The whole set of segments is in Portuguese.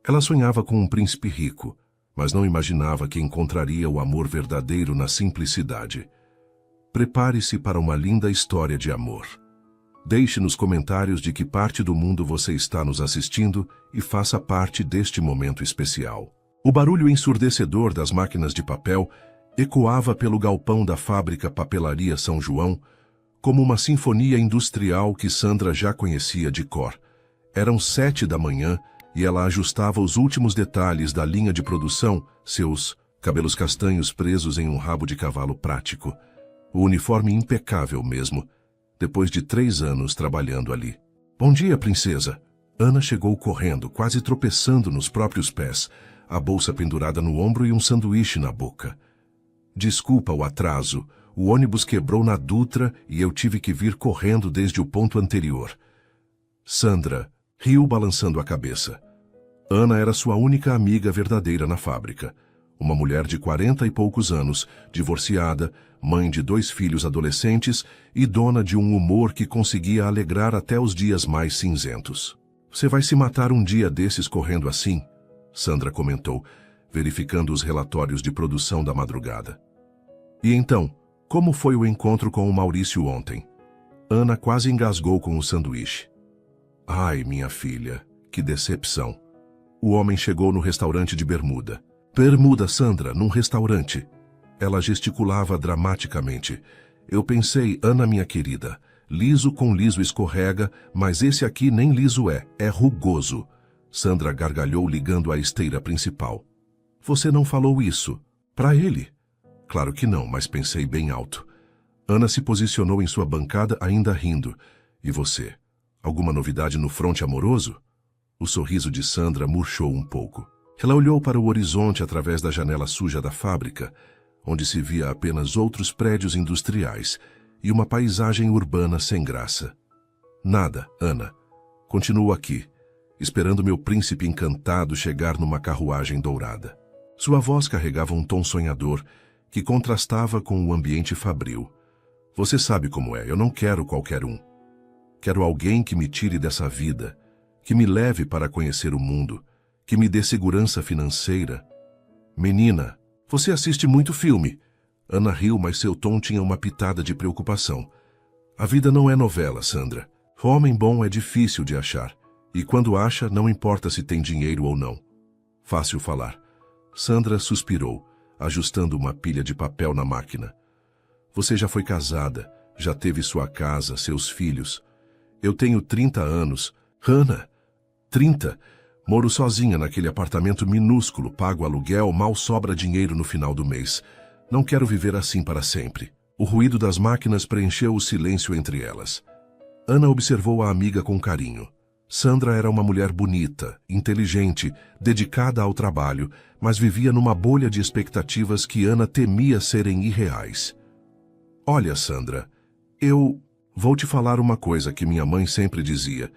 Ela sonhava com um príncipe rico, mas não imaginava que encontraria o amor verdadeiro na simplicidade. Prepare-se para uma linda história de amor. Deixe nos comentários de que parte do mundo você está nos assistindo e faça parte deste momento especial. O barulho ensurdecedor das máquinas de papel ecoava pelo galpão da fábrica Papelaria São João como uma sinfonia industrial que Sandra já conhecia de cor. Eram 7 da manhã e ela ajustava os últimos detalhes da linha de produção, seus cabelos castanhos presos em um rabo de cavalo prático. O uniforme impecável mesmo, depois de 3 anos trabalhando ali. Bom dia, princesa. Ana chegou correndo, quase tropeçando nos próprios pés, a bolsa pendurada no ombro e um sanduíche na boca. Desculpa o atraso, o ônibus quebrou na Dutra e eu tive que vir correndo desde o ponto anterior. Sandra riu balançando a cabeça. Ana era sua única amiga verdadeira na fábrica. Uma mulher de 40 e poucos anos, divorciada, mãe de 2 filhos adolescentes e dona de um humor que conseguia alegrar até os dias mais cinzentos. Você vai se matar um dia desses correndo assim? Sandra comentou, verificando os relatórios de produção da madrugada. E então, como foi o encontro com o Maurício ontem? Ana quase engasgou com o sanduíche. Ai, minha filha, que decepção. O homem chegou no restaurante de bermuda. Bermuda, Sandra, num restaurante. Ela gesticulava dramaticamente. Eu pensei, Ana, minha querida, liso com liso escorrega, mas esse aqui nem liso é rugoso. Sandra gargalhou ligando a esteira principal. Você não falou isso? Para ele? Claro que não, mas pensei bem alto. Ana se posicionou em sua bancada ainda rindo. E você? Alguma novidade no fronte amoroso? O sorriso de Sandra murchou um pouco. Ela olhou para o horizonte através da janela suja da fábrica, onde se via apenas outros prédios industriais e uma paisagem urbana sem graça. Nada, Ana. Continuo aqui, esperando meu príncipe encantado chegar numa carruagem dourada. Sua voz carregava um tom sonhador que contrastava com o ambiente fabril. Você sabe como é, eu não quero qualquer um. Quero alguém que me tire dessa vida, que me leve para conhecer o mundo, que me dê segurança financeira. Menina, você assiste muito filme. Ana riu, mas seu tom tinha uma pitada de preocupação. A vida não é novela, Sandra. Homem bom é difícil de achar. E quando acha, não importa se tem dinheiro ou não. Fácil falar. Sandra suspirou, ajustando uma pilha de papel na máquina. Você já foi casada, já teve sua casa, seus filhos. Eu tenho 30 anos. Ana, 30. Moro sozinha naquele apartamento minúsculo, pago aluguel, mal sobra dinheiro no final do mês. Não quero viver assim para sempre. O ruído das máquinas preencheu o silêncio entre elas. Ana observou a amiga com carinho. Sandra era uma mulher bonita, inteligente, dedicada ao trabalho, mas vivia numa bolha de expectativas que Ana temia serem irreais. Olha, Sandra, eu vou te falar uma coisa que minha mãe sempre dizia.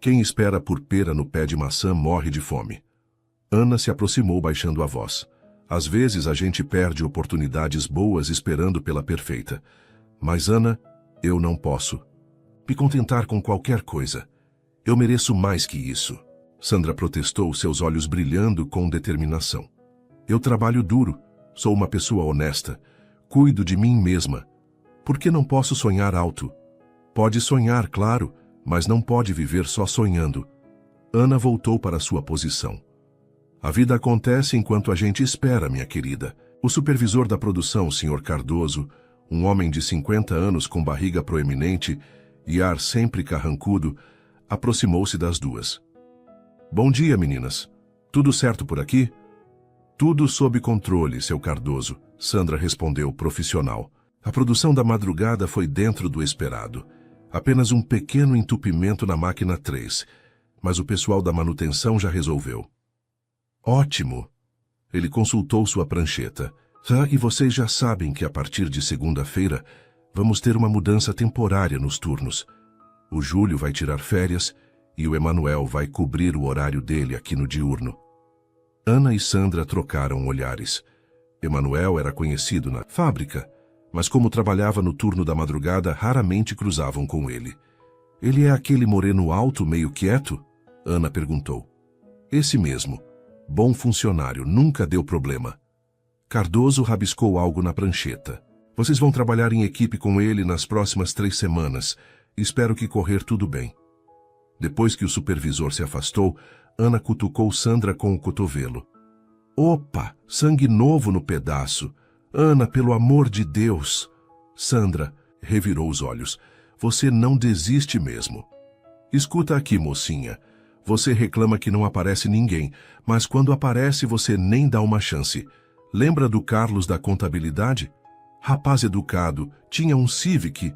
Quem espera por pera no pé de maçã morre de fome. Ana se aproximou baixando a voz. Às vezes a gente perde oportunidades boas esperando pela perfeita. Mas, Ana, eu não posso me contentar com qualquer coisa. Eu mereço mais que isso. Sandra protestou, seus olhos brilhando com determinação. Eu trabalho duro, sou uma pessoa honesta, cuido de mim mesma. Por que não posso sonhar alto? Pode sonhar, claro, mas não pode viver só sonhando. Ana voltou para sua posição. A vida acontece enquanto a gente espera, minha querida. O supervisor da produção, Sr. Cardoso, um homem de 50 anos com barriga proeminente e ar sempre carrancudo, aproximou-se das duas. Bom dia, meninas. Tudo certo por aqui? Tudo sob controle, seu Cardoso, Sandra respondeu profissional. A produção da madrugada foi dentro do esperado. Apenas um pequeno entupimento na máquina 3, mas o pessoal da manutenção já resolveu. Ótimo! Ele consultou sua prancheta. E vocês já sabem que a partir de segunda-feira vamos ter uma mudança temporária nos turnos. O Júlio vai tirar férias e o Emanuel vai cobrir o horário dele aqui no diurno. Ana e Sandra trocaram olhares. Emanuel era conhecido na fábrica, mas como trabalhava no turno da madrugada, raramente cruzavam com ele. Ele é aquele moreno alto, meio quieto? Ana perguntou. Esse mesmo. Bom funcionário, nunca deu problema. Cardoso rabiscou algo na prancheta. Vocês vão trabalhar em equipe com ele nas próximas 3 semanas. Espero que correr tudo bem. Depois que o supervisor se afastou, Ana cutucou Sandra com o cotovelo. Opa, sangue novo no pedaço. Ana, pelo amor de Deus. Sandra revirou os olhos. Você não desiste mesmo. Escuta aqui, mocinha. Você reclama que não aparece ninguém, mas quando aparece você nem dá uma chance. Lembra do Carlos da contabilidade? Rapaz educado, tinha um Civic.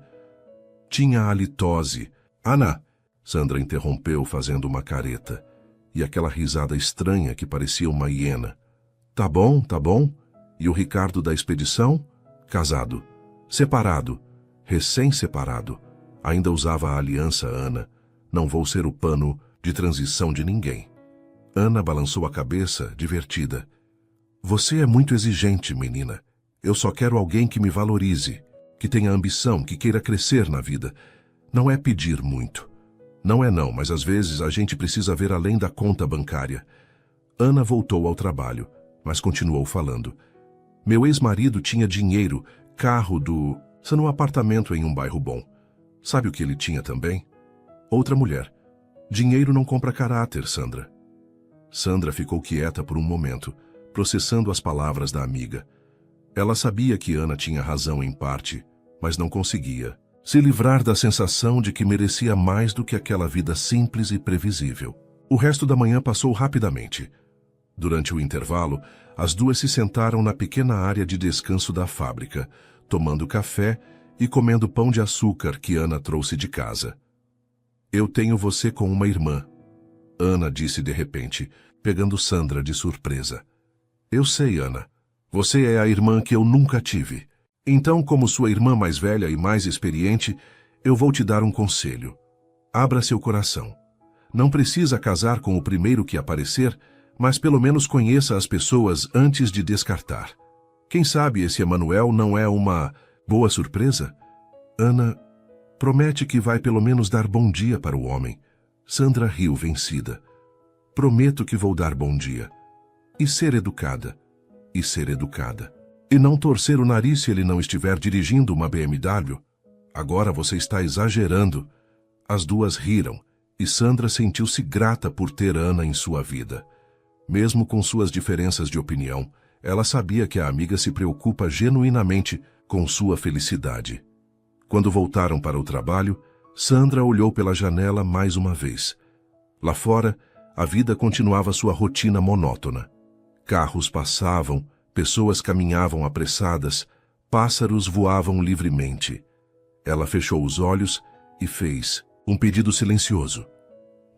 Tinha halitose. Ana, Sandra interrompeu fazendo uma careta. E aquela risada estranha que parecia uma hiena. Tá bom, tá bom. E o Ricardo da expedição? Casado. Separado. Recém-separado. Ainda usava a aliança, Ana. Não vou ser o pano de transição de ninguém. Ana balançou a cabeça, divertida. Você é muito exigente, menina. Eu só quero alguém que me valorize, que tenha ambição, que queira crescer na vida. Não é pedir muito. Não é não, mas às vezes a gente precisa ver além da conta bancária. Ana voltou ao trabalho, mas continuou falando. Meu ex-marido tinha dinheiro, carro num apartamento em um bairro bom. Sabe o que ele tinha também? Outra mulher. Dinheiro não compra caráter, Sandra. Sandra ficou quieta por um momento, processando as palavras da amiga. Ela sabia que Ana tinha razão em parte, mas não conseguia se livrar da sensação de que merecia mais do que aquela vida simples e previsível. O resto da manhã passou rapidamente. Durante o intervalo, as duas se sentaram na pequena área de descanso da fábrica, tomando café e comendo pão de açúcar que Ana trouxe de casa. Eu tenho você com uma irmã, Ana disse de repente, pegando Sandra de surpresa. Eu sei, Ana. Você é a irmã que eu nunca tive. Então, como sua irmã mais velha e mais experiente, eu vou te dar um conselho. Abra seu coração. Não precisa casar com o primeiro que aparecer, mas pelo menos conheça as pessoas antes de descartar. Quem sabe esse Emanuel não é uma boa surpresa? Ana, promete que vai pelo menos dar bom dia para o homem. Sandra riu vencida. Prometo que vou dar bom dia. E ser educada. E ser educada. E não torcer o nariz se ele não estiver dirigindo uma BMW. Agora você está exagerando. As duas riram, e Sandra sentiu-se grata por ter Ana em sua vida. Mesmo com suas diferenças de opinião, ela sabia que a amiga se preocupa genuinamente com sua felicidade. Quando voltaram para o trabalho, Sandra olhou pela janela mais uma vez. Lá fora, a vida continuava sua rotina monótona. Carros passavam, pessoas caminhavam apressadas, pássaros voavam livremente. Ela fechou os olhos e fez um pedido silencioso.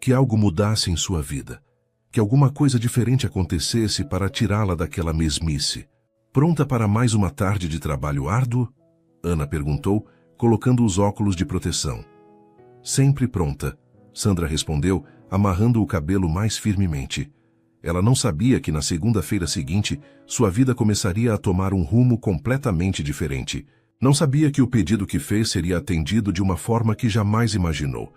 Que algo mudasse em sua vida. Que alguma coisa diferente acontecesse para tirá-la daquela mesmice. Pronta para mais uma tarde de trabalho árduo? Ana perguntou, colocando os óculos de proteção. Sempre pronta, Sandra respondeu, amarrando o cabelo mais firmemente. Ela não sabia que na segunda-feira seguinte, sua vida começaria a tomar um rumo completamente diferente. Não sabia que o pedido que fez seria atendido de uma forma que jamais imaginou.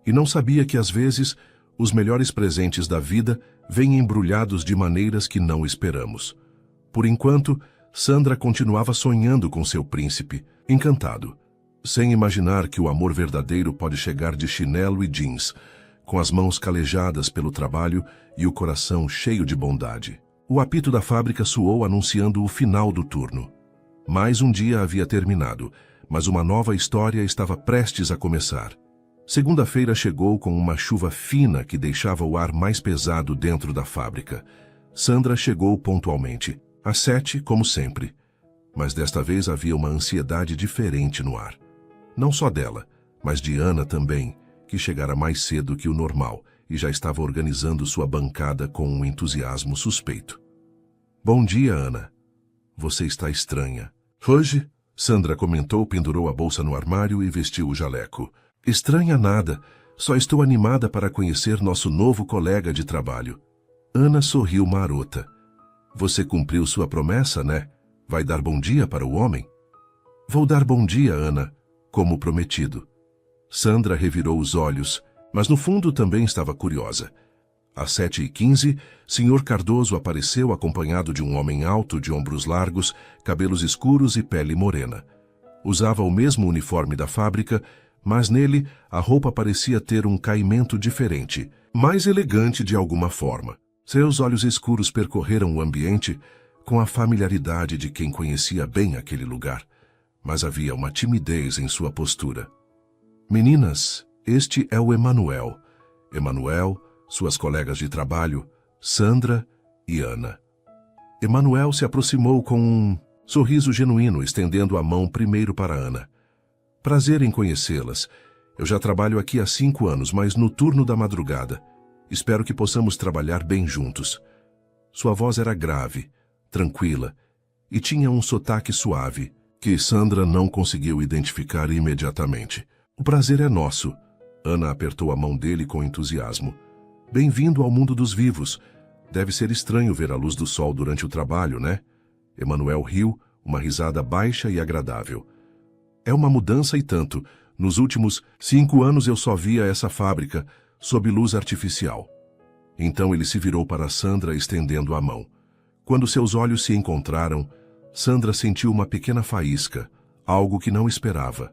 E não sabia que, às vezes, os melhores presentes da vida vêm embrulhados de maneiras que não esperamos. Por enquanto, Sandra continuava sonhando com seu príncipe, encantado, sem imaginar que o amor verdadeiro pode chegar de chinelo e jeans, com as mãos calejadas pelo trabalho e o coração cheio de bondade. O apito da fábrica soou anunciando o final do turno. Mais um dia havia terminado, mas uma nova história estava prestes a começar. Segunda-feira chegou com uma chuva fina que deixava o ar mais pesado dentro da fábrica. Sandra chegou pontualmente, às 7, como sempre. Mas desta vez havia uma ansiedade diferente no ar. Não só dela, mas de Ana também, que chegara mais cedo que o normal e já estava organizando sua bancada com um entusiasmo suspeito. Bom dia, Ana. Você está estranha. Hoje, Sandra comentou, pendurou a bolsa no armário e vestiu o jaleco. Estranha nada, só estou animada para conhecer nosso novo colega de trabalho. Ana sorriu marota. Você cumpriu sua promessa, né? Vai dar bom dia para o homem? Vou dar bom dia, Ana, como prometido. Sandra revirou os olhos, mas no fundo também estava curiosa. Às 7h15, Sr. Cardoso apareceu acompanhado de um homem alto, de ombros largos, cabelos escuros e pele morena. Usava o mesmo uniforme da fábrica, mas nele a roupa parecia ter um caimento diferente, mais elegante de alguma forma. Seus olhos escuros percorreram o ambiente com a familiaridade de quem conhecia bem aquele lugar, mas havia uma timidez em sua postura. Meninas, este é o Emanuel. Emanuel, suas colegas de trabalho, Sandra e Ana. Emanuel se aproximou com um sorriso genuíno, estendendo a mão primeiro para Ana. Prazer em conhecê-las. Eu já trabalho aqui há 5 anos, mas no turno da madrugada. Espero que possamos trabalhar bem juntos. Sua voz era grave, tranquila, e tinha um sotaque suave, que Sandra não conseguiu identificar imediatamente. O prazer é nosso. Ana apertou a mão dele com entusiasmo. Bem-vindo ao mundo dos vivos. Deve ser estranho ver a luz do sol durante o trabalho, né? Emanuel riu, uma risada baixa e agradável. É uma mudança e tanto. Nos últimos 5 anos eu só via essa fábrica sob luz artificial. Então ele se virou para Sandra, estendendo a mão. Quando seus olhos se encontraram, Sandra sentiu uma pequena faísca, algo que não esperava.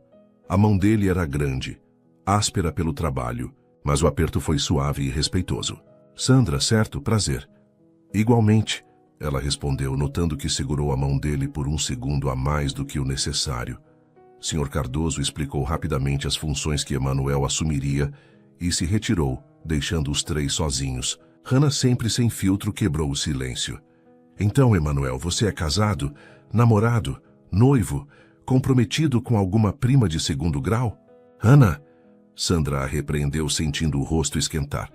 A mão dele era grande, áspera pelo trabalho, mas o aperto foi suave e respeitoso. Sandra, certo? Prazer. Igualmente, ela respondeu, notando que segurou a mão dele por 1 segundo a mais do que o necessário. Sr. Cardoso explicou rapidamente as funções que Emanuel assumiria e se retirou, deixando os 3 sozinhos. Hannah, sempre sem filtro, quebrou o silêncio. Então, Emanuel, você é casado, namorado, noivo, comprometido com alguma prima de 2º grau? Hannah! Sandra a repreendeu, sentindo o rosto esquentar.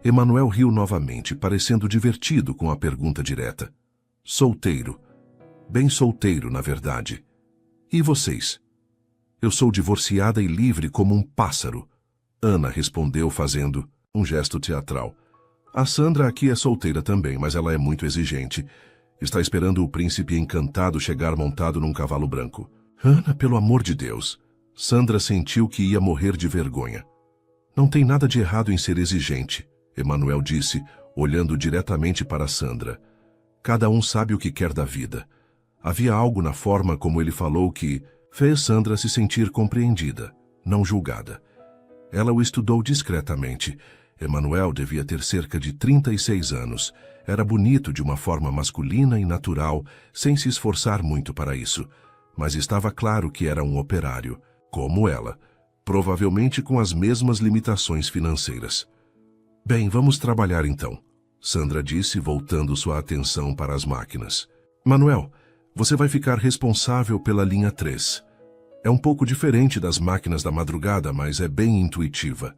Emanuel riu novamente, parecendo divertido com a pergunta direta. Solteiro. Bem solteiro, na verdade. E vocês? Eu sou divorciada e livre como um pássaro. Ana respondeu fazendo um gesto teatral. A Sandra aqui é solteira também, mas ela é muito exigente. Está esperando o príncipe encantado chegar montado num cavalo branco. Ana, pelo amor de Deus. Sandra sentiu que ia morrer de vergonha. Não tem nada de errado em ser exigente, Emanuel disse, olhando diretamente para Sandra. Cada um sabe o que quer da vida. Havia algo na forma como ele falou que fez Sandra se sentir compreendida, não julgada. Ela o estudou discretamente. Emanuel devia ter cerca de 36 anos. Era bonito de uma forma masculina e natural, sem se esforçar muito para isso. Mas estava claro que era um operário, como ela, provavelmente com as mesmas limitações financeiras. Bem, vamos trabalhar então, Sandra disse, voltando sua atenção para as máquinas. Manuel, você vai ficar responsável pela linha 3. É um pouco diferente das máquinas da madrugada, mas é bem intuitiva.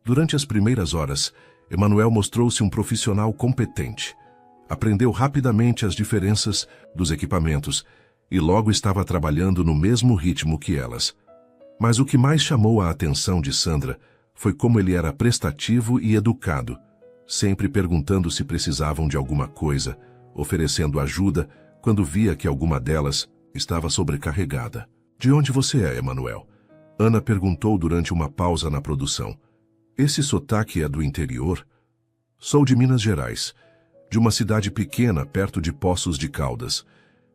Durante as primeiras horas, Emanuel mostrou-se um profissional competente. Aprendeu rapidamente as diferenças dos equipamentos e logo estava trabalhando no mesmo ritmo que elas. Mas o que mais chamou a atenção de Sandra foi como ele era prestativo e educado, sempre perguntando se precisavam de alguma coisa, oferecendo ajuda quando via que alguma delas estava sobrecarregada. De onde você é, Emanuel? Ana perguntou durante uma pausa na produção. Esse sotaque é do interior? Sou de Minas Gerais, de uma cidade pequena perto de Poços de Caldas.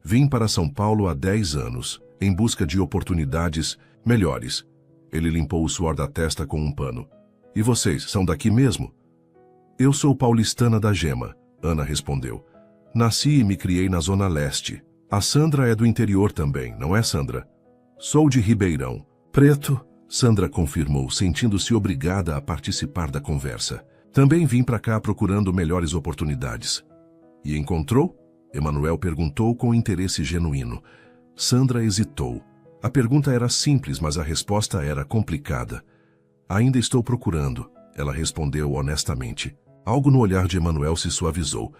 Vim para São Paulo há 10 anos, em busca de oportunidades melhores. Ele limpou o suor da testa com um pano. E vocês, são daqui mesmo? Eu sou paulistana da Gema, Ana respondeu. Nasci e me criei na Zona Leste. A Sandra é do interior também, não é, Sandra? Sou de Ribeirão Preto, Sandra confirmou, sentindo-se obrigada a participar da conversa. Também vim para cá procurando melhores oportunidades. E encontrou? Emanuel perguntou com interesse genuíno. Sandra hesitou. A pergunta era simples, mas a resposta era complicada. Ainda estou procurando, ela respondeu honestamente. Algo no olhar de Emanuel se suavizou,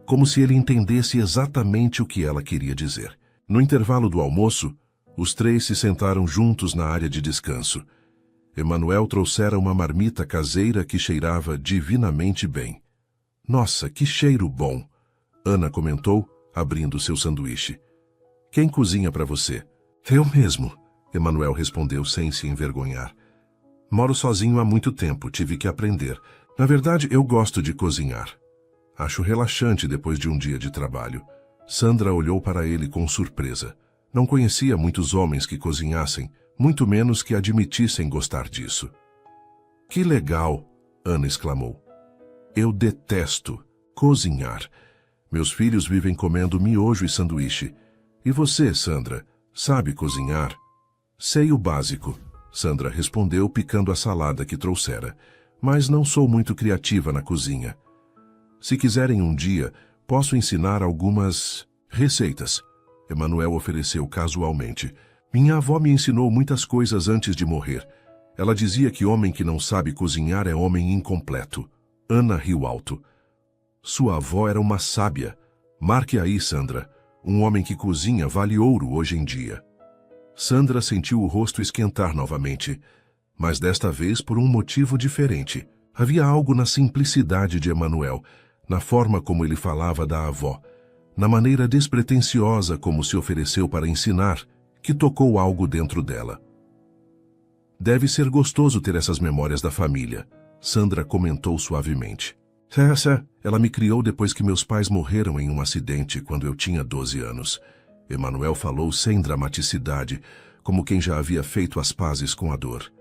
como se ele entendesse exatamente o que ela queria dizer. No intervalo do almoço, os 3 se sentaram juntos na área de descanso. Emanuel trouxera uma marmita caseira que cheirava divinamente bem. Nossa, que cheiro bom! Ana comentou, abrindo seu sanduíche. Quem cozinha para você? Eu mesmo, Emanuel respondeu sem se envergonhar. Moro sozinho há muito tempo, tive que aprender. Na verdade, eu gosto de cozinhar. Acho relaxante depois de um dia de trabalho. Sandra olhou para ele com surpresa. Não conhecia muitos homens que cozinhassem, muito menos que admitissem gostar disso. Que legal! Ana exclamou. Eu detesto cozinhar. Meus filhos vivem comendo miojo e sanduíche. E você, Sandra, sabe cozinhar? Sei o básico, Sandra respondeu picando a salada que trouxera. Mas não sou muito criativa na cozinha. Se quiserem um dia, posso ensinar algumas receitas. Emanuel ofereceu casualmente. Minha avó me ensinou muitas coisas antes de morrer. Ela dizia que homem que não sabe cozinhar é homem incompleto. Ana riu alto. Sua avó era uma sábia. Marque aí, Sandra. Um homem que cozinha vale ouro hoje em dia. Sandra sentiu o rosto esquentar novamente, mas desta vez por um motivo diferente. Havia algo na simplicidade de Emanuel, na forma como ele falava da avó, na maneira despretensiosa como se ofereceu para ensinar, que tocou algo dentro dela. Deve ser gostoso ter essas memórias da família, Sandra comentou suavemente. Ela me criou depois que meus pais morreram em um acidente quando eu tinha 12 anos. Emanuel falou sem dramaticidade, como quem já havia feito as pazes com a dor.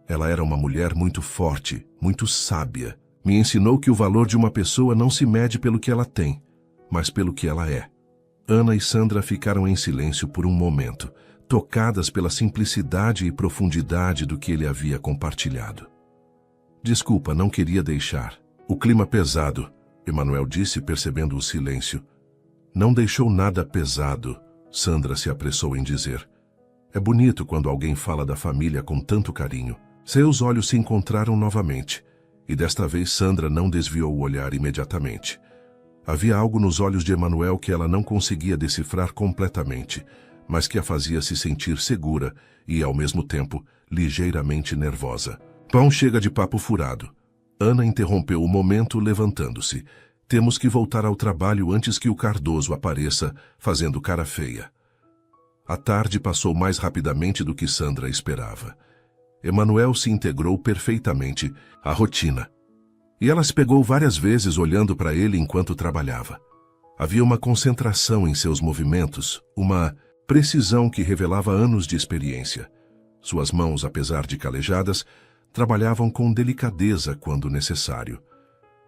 Ela era uma mulher muito forte, muito sábia. Me ensinou que o valor de uma pessoa não se mede pelo que ela tem, mas pelo que ela é. Ana e Sandra ficaram em silêncio por um momento, tocadas pela simplicidade e profundidade do que ele havia compartilhado. Desculpa, não queria deixar. O clima pesado, Emanuel disse percebendo o silêncio. Não deixou nada pesado, Sandra se apressou em dizer. É bonito quando alguém fala da família com tanto carinho. Seus olhos se encontraram novamente, e desta vez Sandra não desviou o olhar imediatamente. Havia algo nos olhos de Emanuel que ela não conseguia decifrar completamente, mas que a fazia se sentir segura e, ao mesmo tempo, ligeiramente nervosa. Pão chega de papo furado. Ana interrompeu o momento, levantando-se. Temos que voltar ao trabalho antes que o Cardoso apareça, fazendo cara feia. A tarde passou mais rapidamente do que Sandra esperava. Emanuel se integrou perfeitamente à rotina. E ela se pegou várias vezes olhando para ele enquanto trabalhava. Havia uma concentração em seus movimentos, uma precisão que revelava anos de experiência. Suas mãos, apesar de calejadas, trabalhavam com delicadeza quando necessário.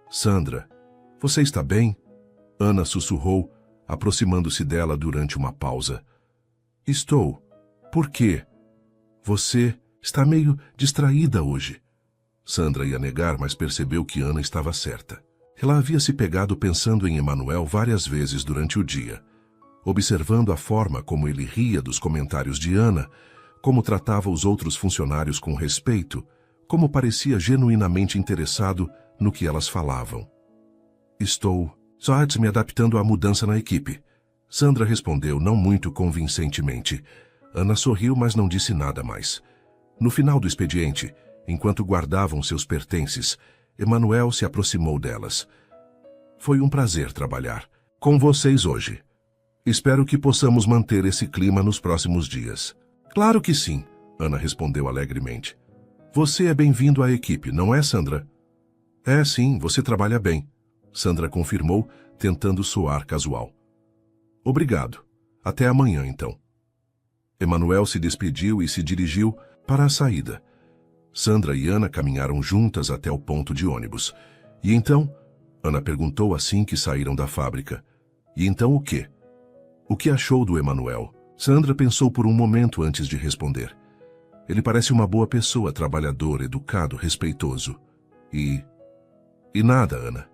Sandra, você está bem? Ana sussurrou, aproximando-se dela durante uma pausa. Estou. Por quê? Você está meio distraída hoje. Sandra ia negar, mas percebeu que Ana estava certa. Ela havia se pegado pensando em Emanuel várias vezes durante o dia, observando a forma como ele ria dos comentários de Ana, como tratava os outros funcionários com respeito, como parecia genuinamente interessado no que elas falavam. Estou só me adaptando à mudança na equipe. Sandra respondeu não muito convincentemente. Ana sorriu, mas não disse nada mais. No final do expediente, enquanto guardavam seus pertences, Emanuel se aproximou delas. Foi um prazer trabalhar com vocês hoje. Espero que possamos manter esse clima nos próximos dias. Claro que sim, Ana respondeu alegremente. Você é bem-vindo à equipe, não é, Sandra? É, sim, você trabalha bem, Sandra confirmou, tentando soar casual. Obrigado. Até amanhã, então. Emanuel se despediu e se dirigiu para a saída. Sandra e Ana caminharam juntas até o ponto de ônibus. E então? Ana perguntou assim que saíram da fábrica. E então o quê? O que achou do Emanuel? Sandra pensou por um momento antes de responder. Ele parece uma boa pessoa, trabalhador, educado, respeitoso. E nada, Ana.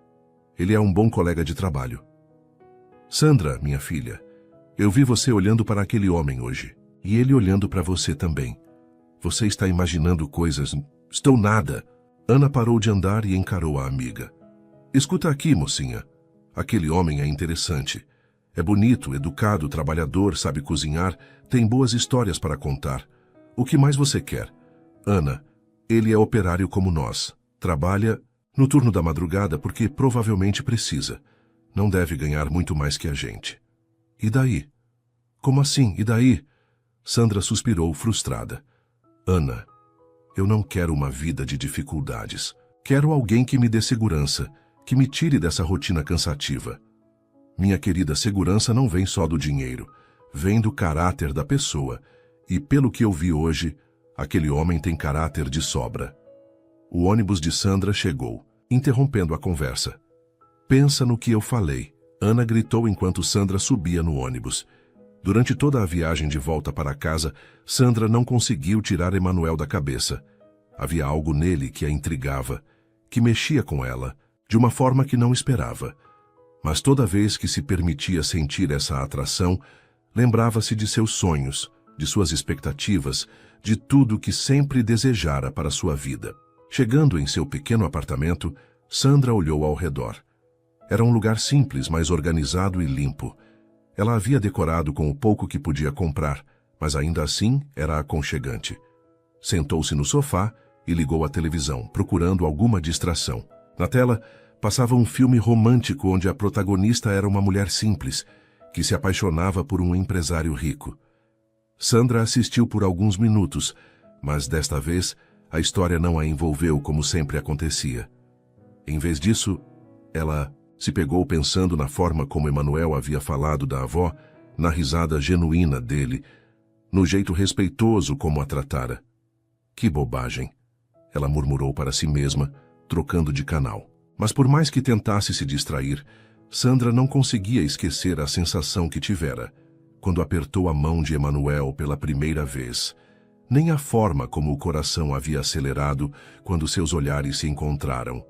Ele é um bom colega de trabalho. Sandra, minha filha, eu vi você olhando para aquele homem hoje. E ele olhando para você também. Você está imaginando coisas... Estou nada. Ana parou de andar e encarou a amiga. Escuta aqui, mocinha. Aquele homem é interessante. É bonito, educado, trabalhador, sabe cozinhar, tem boas histórias para contar. O que mais você quer? Ana, ele é operário como nós. Trabalha no turno da madrugada porque provavelmente precisa. Não deve ganhar muito mais que a gente. E daí? Como assim? E daí? Sandra suspirou frustrada. Ana, eu não quero uma vida de dificuldades. Quero alguém que me dê segurança, que me tire dessa rotina cansativa. Minha querida, segurança não vem só do dinheiro, vem do caráter da pessoa, e pelo que eu vi hoje, aquele homem tem caráter de sobra. O ônibus de Sandra chegou, interrompendo a conversa. Pensa no que eu falei, Ana gritou enquanto Sandra subia no ônibus. Durante toda a viagem de volta para casa, Sandra não conseguiu tirar Emanuel da cabeça. Havia algo nele que a intrigava, que mexia com ela, de uma forma que não esperava. Mas toda vez que se permitia sentir essa atração, lembrava-se de seus sonhos, de suas expectativas, de tudo que sempre desejara para sua vida. Chegando em seu pequeno apartamento, Sandra olhou ao redor. Era um lugar simples, mas organizado e limpo. Ela havia decorado com o pouco que podia comprar, mas ainda assim era aconchegante. Sentou-se no sofá e ligou a televisão, procurando alguma distração. Na tela, passava um filme romântico onde a protagonista era uma mulher simples, que se apaixonava por um empresário rico. Sandra assistiu por alguns minutos, mas desta vez a história não a envolveu como sempre acontecia. Em vez disso, ela se pegou pensando na forma como Emanuel havia falado da avó, na risada genuína dele, no jeito respeitoso como a tratara. Que bobagem! Ela murmurou para si mesma, trocando de canal. Mas por mais que tentasse se distrair, Sandra não conseguia esquecer a sensação que tivera quando apertou a mão de Emanuel pela primeira vez, nem a forma como o coração havia acelerado quando seus olhares se encontraram.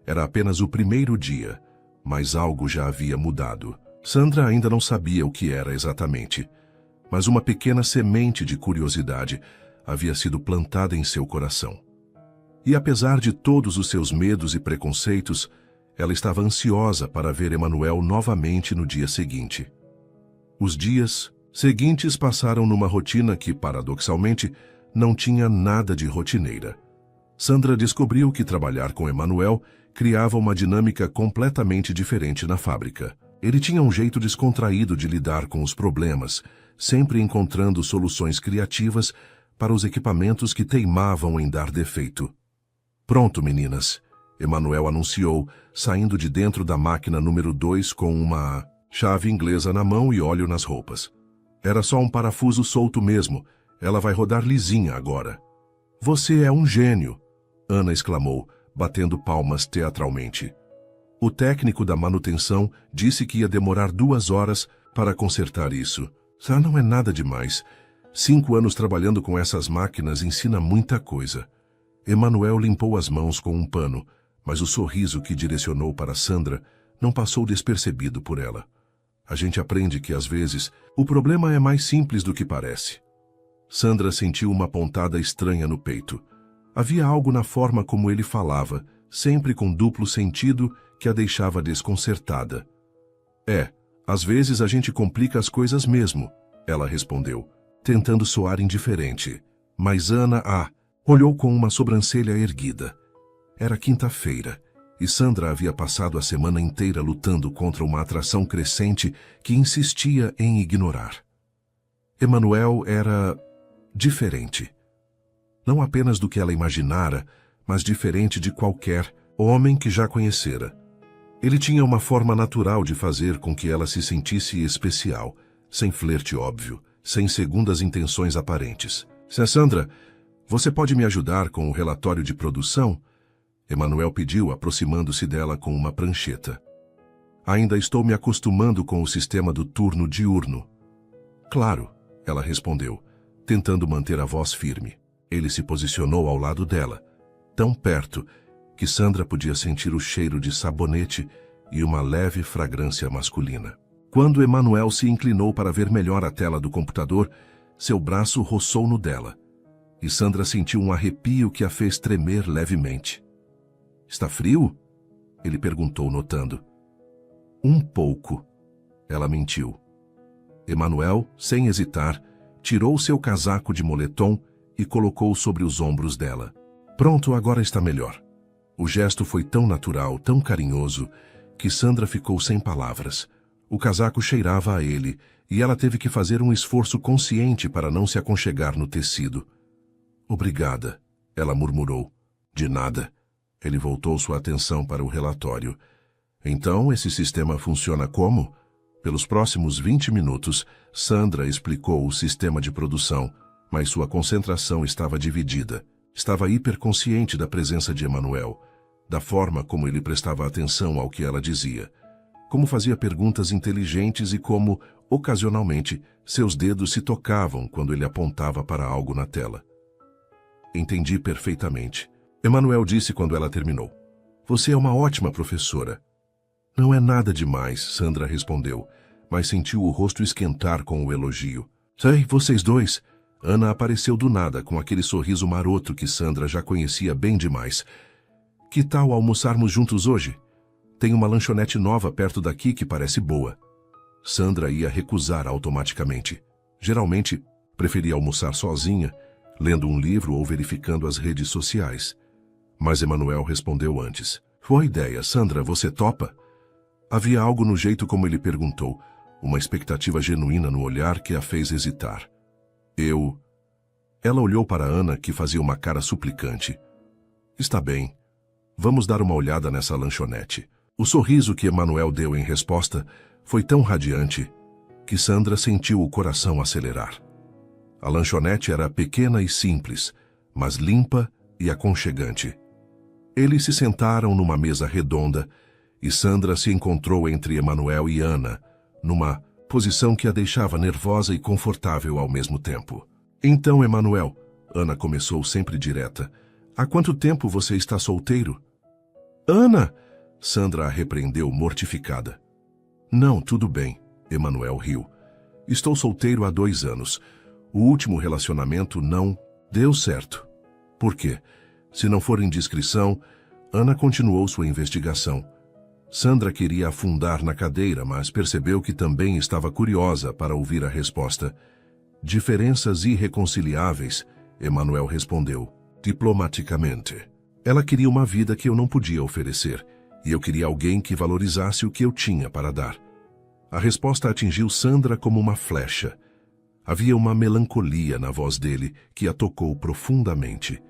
Era apenas o primeiro dia, mas algo já havia mudado. Sandra ainda não sabia o que era exatamente, mas uma pequena semente de curiosidade havia sido plantada em seu coração. E apesar de todos os seus medos e preconceitos, ela estava ansiosa para ver Emanuel novamente no dia seguinte. Os dias seguintes passaram numa rotina que, paradoxalmente, não tinha nada de rotineira. Sandra descobriu que trabalhar com Emanuel criava uma dinâmica completamente diferente na fábrica. Ele tinha um jeito descontraído de lidar com os problemas, sempre encontrando soluções criativas para os equipamentos que teimavam em dar defeito. Pronto, meninas, Emanuel anunciou, saindo de dentro da máquina número 2 com uma chave inglesa na mão e óleo nas roupas. Era só um parafuso solto mesmo, ela vai rodar lisinha agora. Você é um gênio, Ana exclamou, batendo palmas teatralmente. O técnico da manutenção disse que ia demorar 2 horas para consertar isso. Não é nada demais. 5 anos trabalhando com essas máquinas ensina muita coisa. Emanuel limpou as mãos com um pano, mas o sorriso que direcionou para Sandra não passou despercebido por ela. A gente aprende que, às vezes, o problema é mais simples do que parece. Sandra sentiu uma pontada estranha no peito. Havia algo na forma como ele falava, sempre com duplo sentido, que a deixava desconcertada. Às vezes a gente complica as coisas mesmo, ela respondeu, tentando soar indiferente. Mas Ana olhou com uma sobrancelha erguida. Era quinta-feira, e Sandra havia passado a semana inteira lutando contra uma atração crescente que insistia em ignorar. Emanuel era diferente. Não apenas do que ela imaginara, mas diferente de qualquer homem que já conhecera. Ele tinha uma forma natural de fazer com que ela se sentisse especial, sem flerte óbvio, sem segundas intenções aparentes. Sandra, você pode me ajudar com o relatório de produção? Emanuel pediu, aproximando-se dela com uma prancheta. Ainda estou me acostumando com o sistema do turno diurno. Claro, ela respondeu, tentando manter a voz firme. Ele se posicionou ao lado dela, tão perto que Sandra podia sentir o cheiro de sabonete e uma leve fragrância masculina. Quando Emanuel se inclinou para ver melhor a tela do computador, seu braço roçou no dela, e Sandra sentiu um arrepio que a fez tremer levemente. Está frio? Ele perguntou, notando. Um pouco, ela mentiu. Emanuel, sem hesitar, tirou seu casaco de moletom e colocou sobre os ombros dela. Pronto, agora está melhor. O gesto foi tão natural, tão carinhoso, que Sandra ficou sem palavras. O casaco cheirava a ele, e ela teve que fazer um esforço consciente para não se aconchegar no tecido. Obrigada, ela murmurou. De nada. Ele voltou sua atenção para o relatório. Então, esse sistema funciona como? Pelos próximos 20 minutos, Sandra explicou o sistema de produção, mas sua concentração estava dividida. Estava hiperconsciente da presença de Emanuel, da forma como ele prestava atenção ao que ela dizia, como fazia perguntas inteligentes e como, ocasionalmente, seus dedos se tocavam quando ele apontava para algo na tela. Entendi perfeitamente. Emanuel disse quando ela terminou. Você é uma ótima professora. Não é nada demais, Sandra respondeu, mas sentiu o rosto esquentar com o elogio. Sei, vocês dois. Ana apareceu do nada com aquele sorriso maroto que Sandra já conhecia bem demais. Que tal almoçarmos juntos hoje? Tem uma lanchonete nova perto daqui que parece boa. Sandra ia recusar automaticamente. Geralmente, preferia almoçar sozinha, lendo um livro ou verificando as redes sociais. Mas Emanuel respondeu antes. Boa ideia, Sandra, você topa? Havia algo no jeito como ele perguntou, uma expectativa genuína no olhar que a fez hesitar. Ela olhou para Ana, que fazia uma cara suplicante. Está bem. Vamos dar uma olhada nessa lanchonete. O sorriso que Emanuel deu em resposta foi tão radiante que Sandra sentiu o coração acelerar. A lanchonete era pequena e simples, mas limpa e aconchegante. Eles se sentaram numa mesa redonda e Sandra se encontrou entre Emanuel e Ana, numa posição que a deixava nervosa e confortável ao mesmo tempo. Então, Emanuel, Ana começou sempre direta, há quanto tempo você está solteiro? Ana! Sandra a repreendeu mortificada. Não, tudo bem, Emanuel riu. Estou solteiro há 2 anos. O último relacionamento não deu certo. Por quê? Se não for indiscrição, Ana continuou sua investigação. Sandra queria afundar na cadeira, mas percebeu que também estava curiosa para ouvir a resposta. Diferenças irreconciliáveis, Emanuel respondeu, diplomaticamente. Ela queria uma vida que eu não podia oferecer, e eu queria alguém que valorizasse o que eu tinha para dar. A resposta atingiu Sandra como uma flecha. Havia uma melancolia na voz dele que a tocou profundamente.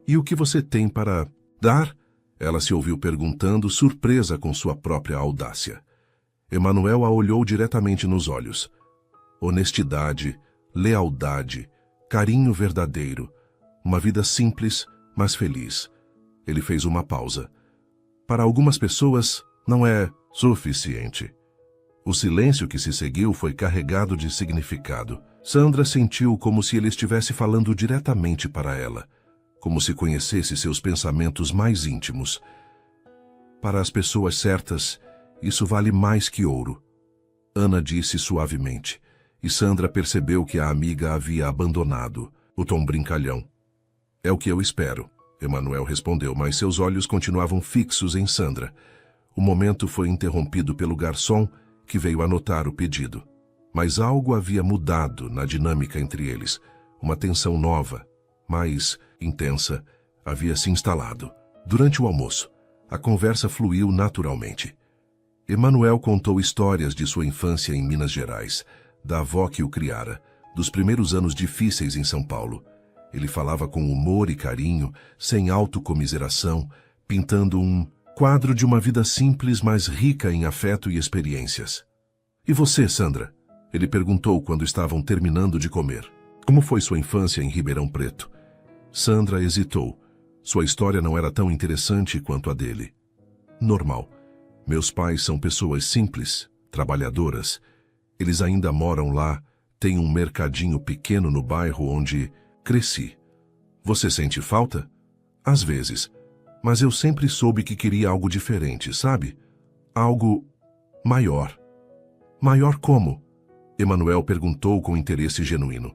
E o que você tem para dar? Ela se ouviu perguntando, surpresa com sua própria audácia. Emanuel a olhou diretamente nos olhos. Honestidade, lealdade, carinho verdadeiro, uma vida simples, mas feliz. Ele fez uma pausa. Para algumas pessoas, não é suficiente. O silêncio que se seguiu foi carregado de significado. Sandra sentiu como se ele estivesse falando diretamente para ela, como se conhecesse seus pensamentos mais íntimos. Para as pessoas certas, isso vale mais que ouro. Ana disse suavemente, e Sandra percebeu que a amiga havia abandonado o tom brincalhão. É o que eu espero, Emanuel respondeu, mas seus olhos continuavam fixos em Sandra. O momento foi interrompido pelo garçom, que veio anotar o pedido. Mas algo havia mudado na dinâmica entre eles. Uma tensão nova, mais intensa, havia se instalado. Durante o almoço, a conversa fluiu naturalmente. Emanuel contou histórias de sua infância em Minas Gerais, da avó que o criara, dos primeiros anos difíceis em São Paulo. Ele falava com humor e carinho, sem autocomiseração, pintando um quadro de uma vida simples, mas rica em afeto e experiências. E você, Sandra? Ele perguntou quando estavam terminando de comer. Como foi sua infância em Ribeirão Preto? Sandra hesitou. Sua história não era tão interessante quanto a dele. Normal. Meus pais são pessoas simples, trabalhadoras. Eles ainda moram lá, têm um mercadinho pequeno no bairro onde cresci. Você sente falta? Às vezes. Mas eu sempre soube que queria algo diferente, sabe? Algo maior. Maior como? Emanuel perguntou com interesse genuíno.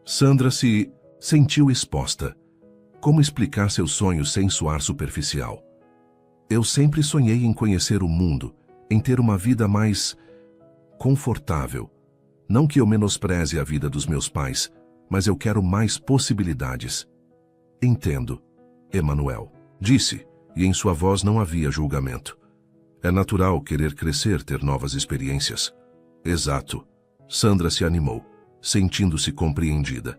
Sandra se sentiu exposta. Como explicar seus sonhos sem soar superficial? Eu sempre sonhei em conhecer o mundo, em ter uma vida mais confortável. Não que eu menospreze a vida dos meus pais, mas eu quero mais possibilidades. Entendo, Emanuel disse, e em sua voz não havia julgamento. É natural querer crescer, ter novas experiências. Exato. Sandra se animou, sentindo-se compreendida.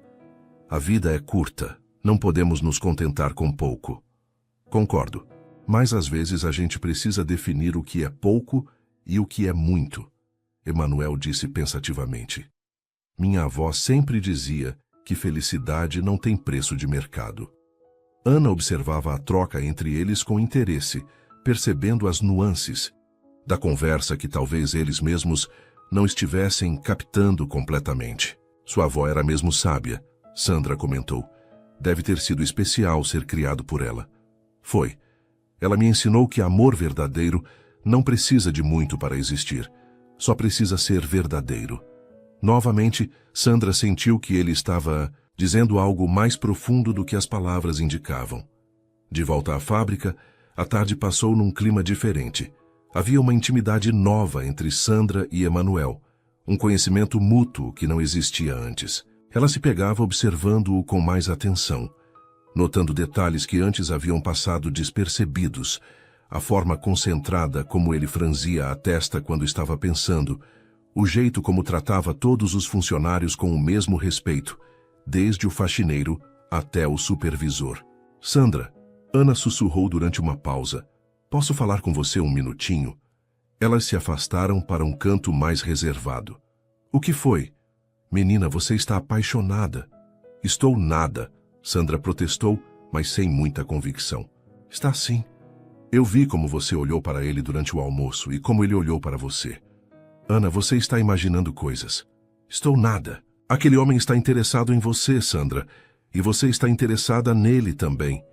A vida é curta, não podemos nos contentar com pouco. Concordo. Mas às vezes a gente precisa definir o que é pouco e o que é muito. Emanuel disse pensativamente. Minha avó sempre dizia que felicidade não tem preço de mercado. Ana observava a troca entre eles com interesse, percebendo as nuances da conversa que talvez eles mesmos não estivessem captando completamente. Sua avó era mesmo sábia, Sandra comentou. Deve ter sido especial ser criado por ela. Foi. Ela me ensinou que amor verdadeiro não precisa de muito para existir. Só precisa ser verdadeiro. Novamente, Sandra sentiu que ele estava dizendo algo mais profundo do que as palavras indicavam. De volta à fábrica, a tarde passou num clima diferente. Havia uma intimidade nova entre Sandra e Emanuel, um conhecimento mútuo que não existia antes. Ela se pegava observando-o com mais atenção, notando detalhes que antes haviam passado despercebidos, a forma concentrada como ele franzia a testa quando estava pensando, o jeito como tratava todos os funcionários com o mesmo respeito, desde o faxineiro até o supervisor. Sandra, Ana sussurrou durante uma pausa. Posso falar com você um minutinho? Elas se afastaram para um canto mais reservado. O que foi? Menina, você está apaixonada. Estou nada, Sandra protestou, mas sem muita convicção. Está sim. Eu vi como você olhou para ele durante o almoço e como ele olhou para você. Ana, você está imaginando coisas. Estou nada. Aquele homem está interessado em você, Sandra, e você está interessada nele também.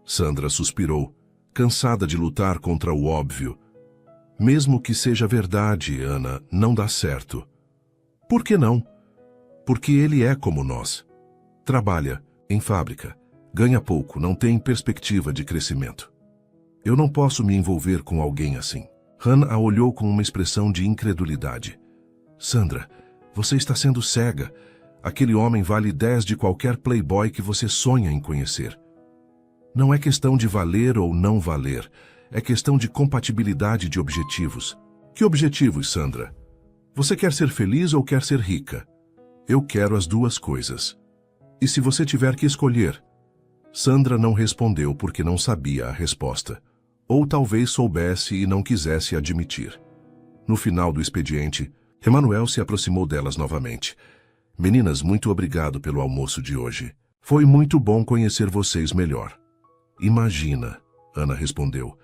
Sandra suspirou, cansada de lutar contra o óbvio. Mesmo que seja verdade, Ana, não dá certo. Por que não? Porque ele é como nós. Trabalha em fábrica, ganha pouco, não tem perspectiva de crescimento. Eu não posso me envolver com alguém assim. Hannah a olhou com uma expressão de incredulidade. Sandra, você está sendo cega. Aquele homem vale 10 de qualquer playboy que você sonha em conhecer. Não é questão de valer ou não valer. É questão de compatibilidade de objetivos. Que objetivos, Sandra? Você quer ser feliz ou quer ser rica? Eu quero as duas coisas. E se você tiver que escolher? Sandra não respondeu porque não sabia a resposta. Ou talvez soubesse e não quisesse admitir. No final do expediente, Emanuel se aproximou delas novamente. Meninas, muito obrigado pelo almoço de hoje. Foi muito bom conhecer vocês melhor. Imagina, Ana respondeu.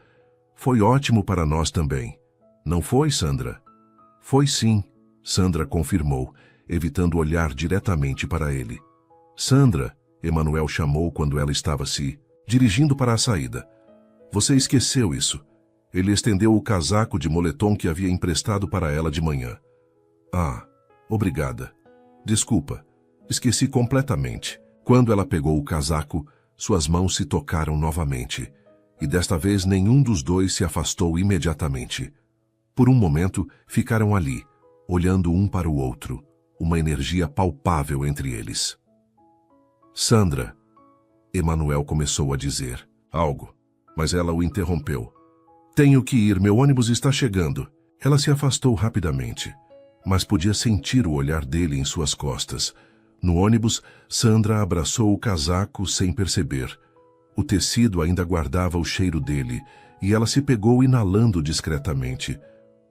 Foi ótimo para nós também. Não foi, Sandra? Foi sim, Sandra confirmou, evitando olhar diretamente para ele. Sandra, Emanuel chamou quando ela estava se dirigindo para a saída. Você esqueceu isso. Ele estendeu o casaco de moletom que havia emprestado para ela de manhã. Ah, obrigada. Desculpa, esqueci completamente. Quando ela pegou o casaco, suas mãos se tocaram novamente, e desta vez nenhum dos dois se afastou imediatamente. Por um momento, ficaram ali, olhando um para o outro, uma energia palpável entre eles. Sandra, Emanuel começou a dizer algo, mas ela o interrompeu. Tenho que ir, meu ônibus está chegando. Ela se afastou rapidamente, mas podia sentir o olhar dele em suas costas. No ônibus, Sandra abraçou o casaco sem perceber. O tecido ainda guardava o cheiro dele, e ela se pegou inalando discretamente.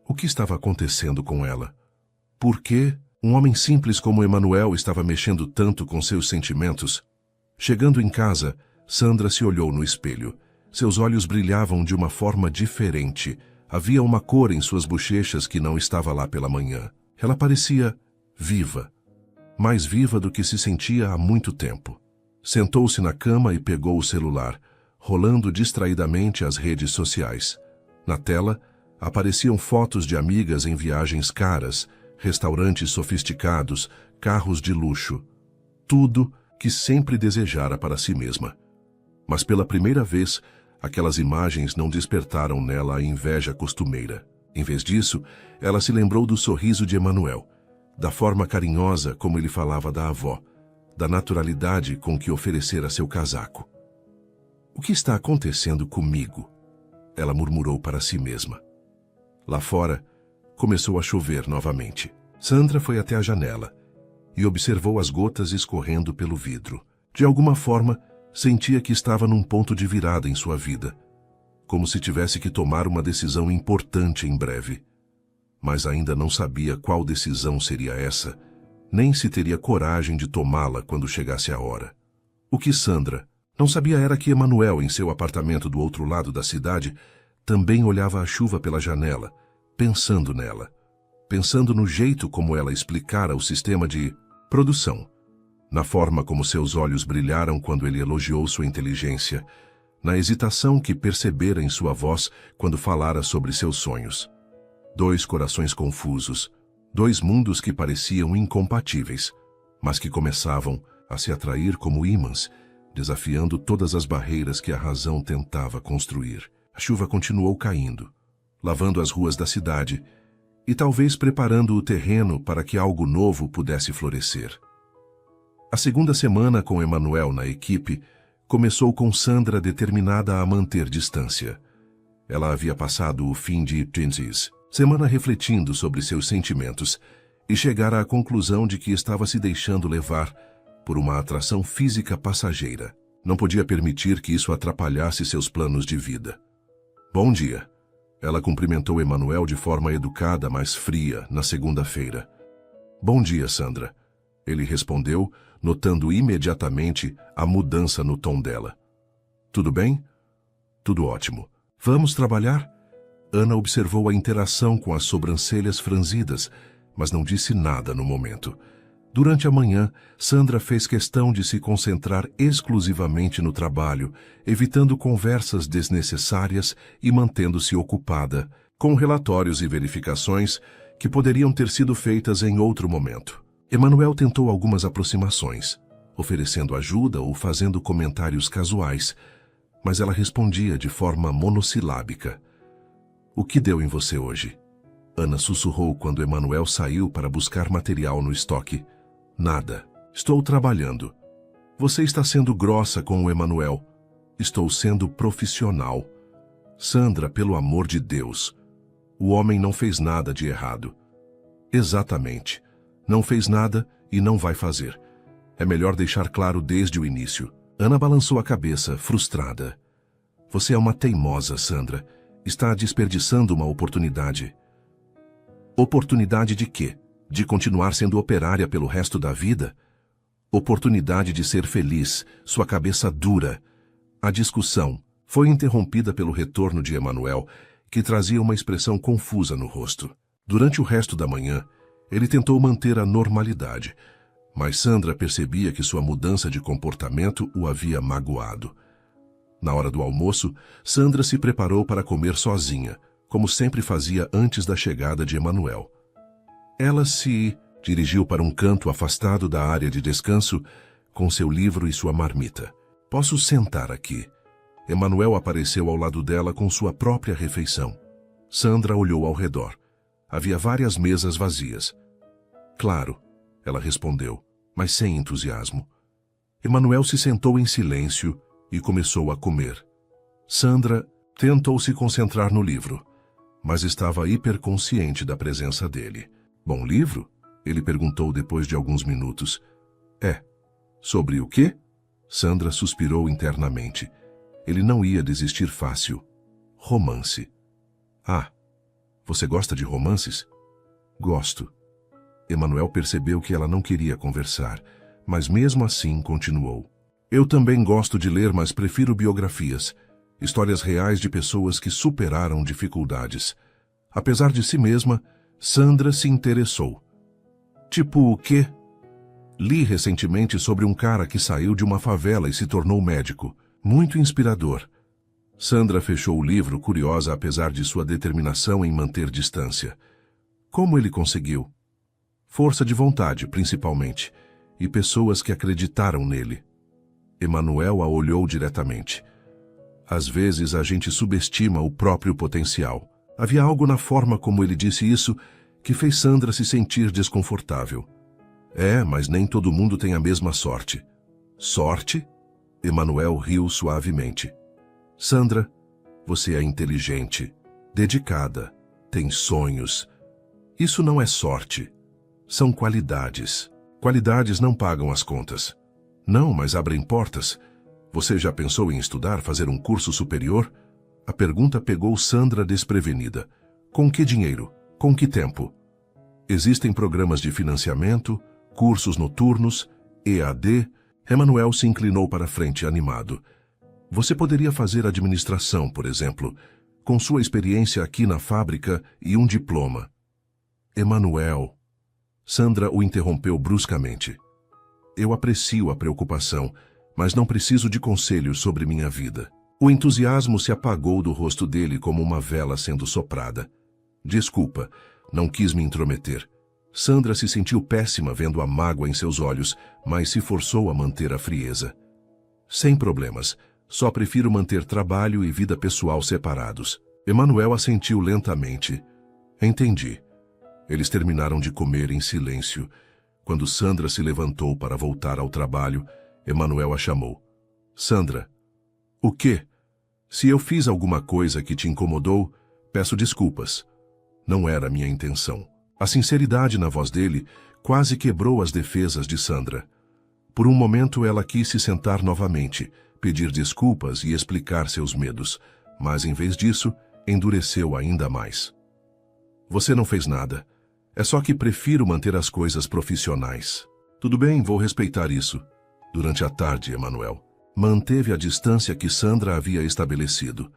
O que estava acontecendo com ela? Por que um homem simples como Emanuel estava mexendo tanto com seus sentimentos? Chegando em casa, Sandra se olhou no espelho. Seus olhos brilhavam de uma forma diferente. Havia uma cor em suas bochechas que não estava lá pela manhã. Ela parecia viva, mais viva do que se sentia há muito tempo. Sentou-se na cama e pegou o celular, rolando distraidamente as redes sociais. Na tela, apareciam fotos de amigas em viagens caras, restaurantes sofisticados, carros de luxo. Tudo que sempre desejara para si mesma. Mas pela primeira vez, aquelas imagens não despertaram nela a inveja costumeira. Em vez disso, ela se lembrou do sorriso de Emanuel, da forma carinhosa como ele falava da avó, da naturalidade com que oferecera seu casaco. O que está acontecendo comigo? Ela murmurou para si mesma. Lá fora, começou a chover novamente. Sandra foi até a janela e observou as gotas escorrendo pelo vidro. De alguma forma, Sentia que estava num ponto de virada em sua vida, como se tivesse que tomar uma decisão importante em breve. Mas ainda não sabia qual decisão seria essa, nem se teria coragem de tomá-la quando chegasse a hora. O que Sandra não sabia era que Emanuel, em seu apartamento do outro lado da cidade, também olhava a chuva pela janela, pensando nela, pensando no jeito como ela explicara o sistema de produção, na forma como seus olhos brilharam quando ele elogiou sua inteligência, na hesitação que percebera em sua voz quando falara sobre seus sonhos. Dois corações confusos, dois mundos que pareciam incompatíveis, mas que começavam a se atrair como ímãs, desafiando todas as barreiras que a razão tentava construir. A chuva continuou caindo, lavando as ruas da cidade e talvez preparando o terreno para que algo novo pudesse florescer. A segunda semana com Emanuel na equipe começou com Sandra determinada a manter distância. Ela havia passado o fim de Twinsies, semana refletindo sobre seus sentimentos e chegara à conclusão de que estava se deixando levar por uma atração física passageira. Não podia permitir que isso atrapalhasse seus planos de vida. Bom dia. Ela cumprimentou Emanuel de forma educada, mas fria, na segunda-feira. Bom dia, Sandra. Ele respondeu, notando imediatamente a mudança no tom dela. Tudo bem? Tudo ótimo. Vamos trabalhar? Ana observou a interação com as sobrancelhas franzidas, mas não disse nada no momento. Durante a manhã, Sandra fez questão de se concentrar exclusivamente no trabalho, evitando conversas desnecessárias e mantendo-se ocupada, com relatórios e verificações que poderiam ter sido feitas em outro momento. Emanuel tentou algumas aproximações, oferecendo ajuda ou fazendo comentários casuais, mas ela respondia de forma monossilábica. O que deu em você hoje? Ana sussurrou quando Emanuel saiu para buscar material no estoque. Nada. Estou trabalhando. Você está sendo grossa com o Emanuel. Estou sendo profissional. Sandra, pelo amor de Deus. O homem não fez nada de errado. Exatamente. Não fez nada e não vai fazer. É melhor deixar claro desde o início. Ana balançou a cabeça, frustrada. Você é uma teimosa, Sandra. Está desperdiçando uma oportunidade. Oportunidade de quê? De continuar sendo operária pelo resto da vida? Oportunidade de ser feliz, sua cabeça dura. A discussão foi interrompida pelo retorno de Emanuel, que trazia uma expressão confusa no rosto. Durante o resto da manhã, ele tentou manter a normalidade, mas Sandra percebia que sua mudança de comportamento o havia magoado. Na hora do almoço, Sandra se preparou para comer sozinha, como sempre fazia antes da chegada de Emanuel. Ela se dirigiu para um canto afastado da área de descanso, com seu livro e sua marmita. Posso sentar aqui. Emanuel apareceu ao lado dela com sua própria refeição. Sandra olhou ao redor. Havia várias mesas vazias. Claro, ela respondeu, mas sem entusiasmo. Emanuel se sentou em silêncio e começou a comer. Sandra tentou se concentrar no livro, mas estava hiperconsciente da presença dele. Bom livro? Ele perguntou depois de alguns minutos. É. Sobre o quê? Sandra suspirou internamente. Ele não ia desistir fácil. Romance. Ah, você gosta de romances? Gosto. Emanuel percebeu que ela não queria conversar, mas mesmo assim continuou. Eu também gosto de ler, mas prefiro biografias. Histórias reais de pessoas que superaram dificuldades. Apesar de si mesma, Sandra se interessou. Tipo o quê? Li recentemente sobre um cara que saiu de uma favela e se tornou médico. Muito inspirador. Sandra fechou o livro, curiosa apesar de sua determinação em manter distância. Como ele conseguiu? Força de vontade, principalmente, e pessoas que acreditaram nele. Emanuel a olhou diretamente. Às vezes a gente subestima o próprio potencial. Havia algo na forma como ele disse isso que fez Sandra se sentir desconfortável. É, mas nem todo mundo tem a mesma sorte. Sorte? Emanuel riu suavemente. Sandra, você é inteligente, dedicada, tem sonhos. Isso não é sorte. São qualidades. Qualidades não pagam as contas. Não, mas abrem portas. Você já pensou em estudar, fazer um curso superior? A pergunta pegou Sandra desprevenida. Com que dinheiro? Com que tempo? Existem programas de financiamento, cursos noturnos, EAD. Emanuel se inclinou para frente, animado. Você poderia fazer administração, por exemplo, com sua experiência aqui na fábrica e um diploma. Emanuel. Sandra o interrompeu bruscamente. Eu aprecio a preocupação, mas não preciso de conselhos sobre minha vida. O entusiasmo se apagou do rosto dele como uma vela sendo soprada. Desculpa, não quis me intrometer. Sandra se sentiu péssima vendo a mágoa em seus olhos, mas se forçou a manter a frieza. Sem problemas, só prefiro manter trabalho e vida pessoal separados. Emanuel assentiu lentamente. Entendi. Eles terminaram de comer em silêncio. Quando Sandra se levantou para voltar ao trabalho, Emanuel a chamou. Sandra. O quê? Se eu fiz alguma coisa que te incomodou, peço desculpas. Não era minha intenção. A sinceridade na voz dele quase quebrou as defesas de Sandra. Por um momento ela quis se sentar novamente, pedir desculpas e explicar seus medos, mas em vez disso, endureceu ainda mais. Você não fez nada. É só que prefiro manter as coisas profissionais. Tudo bem, vou respeitar isso. Durante a tarde, Emanuel manteve a distância que Sandra havia estabelecido.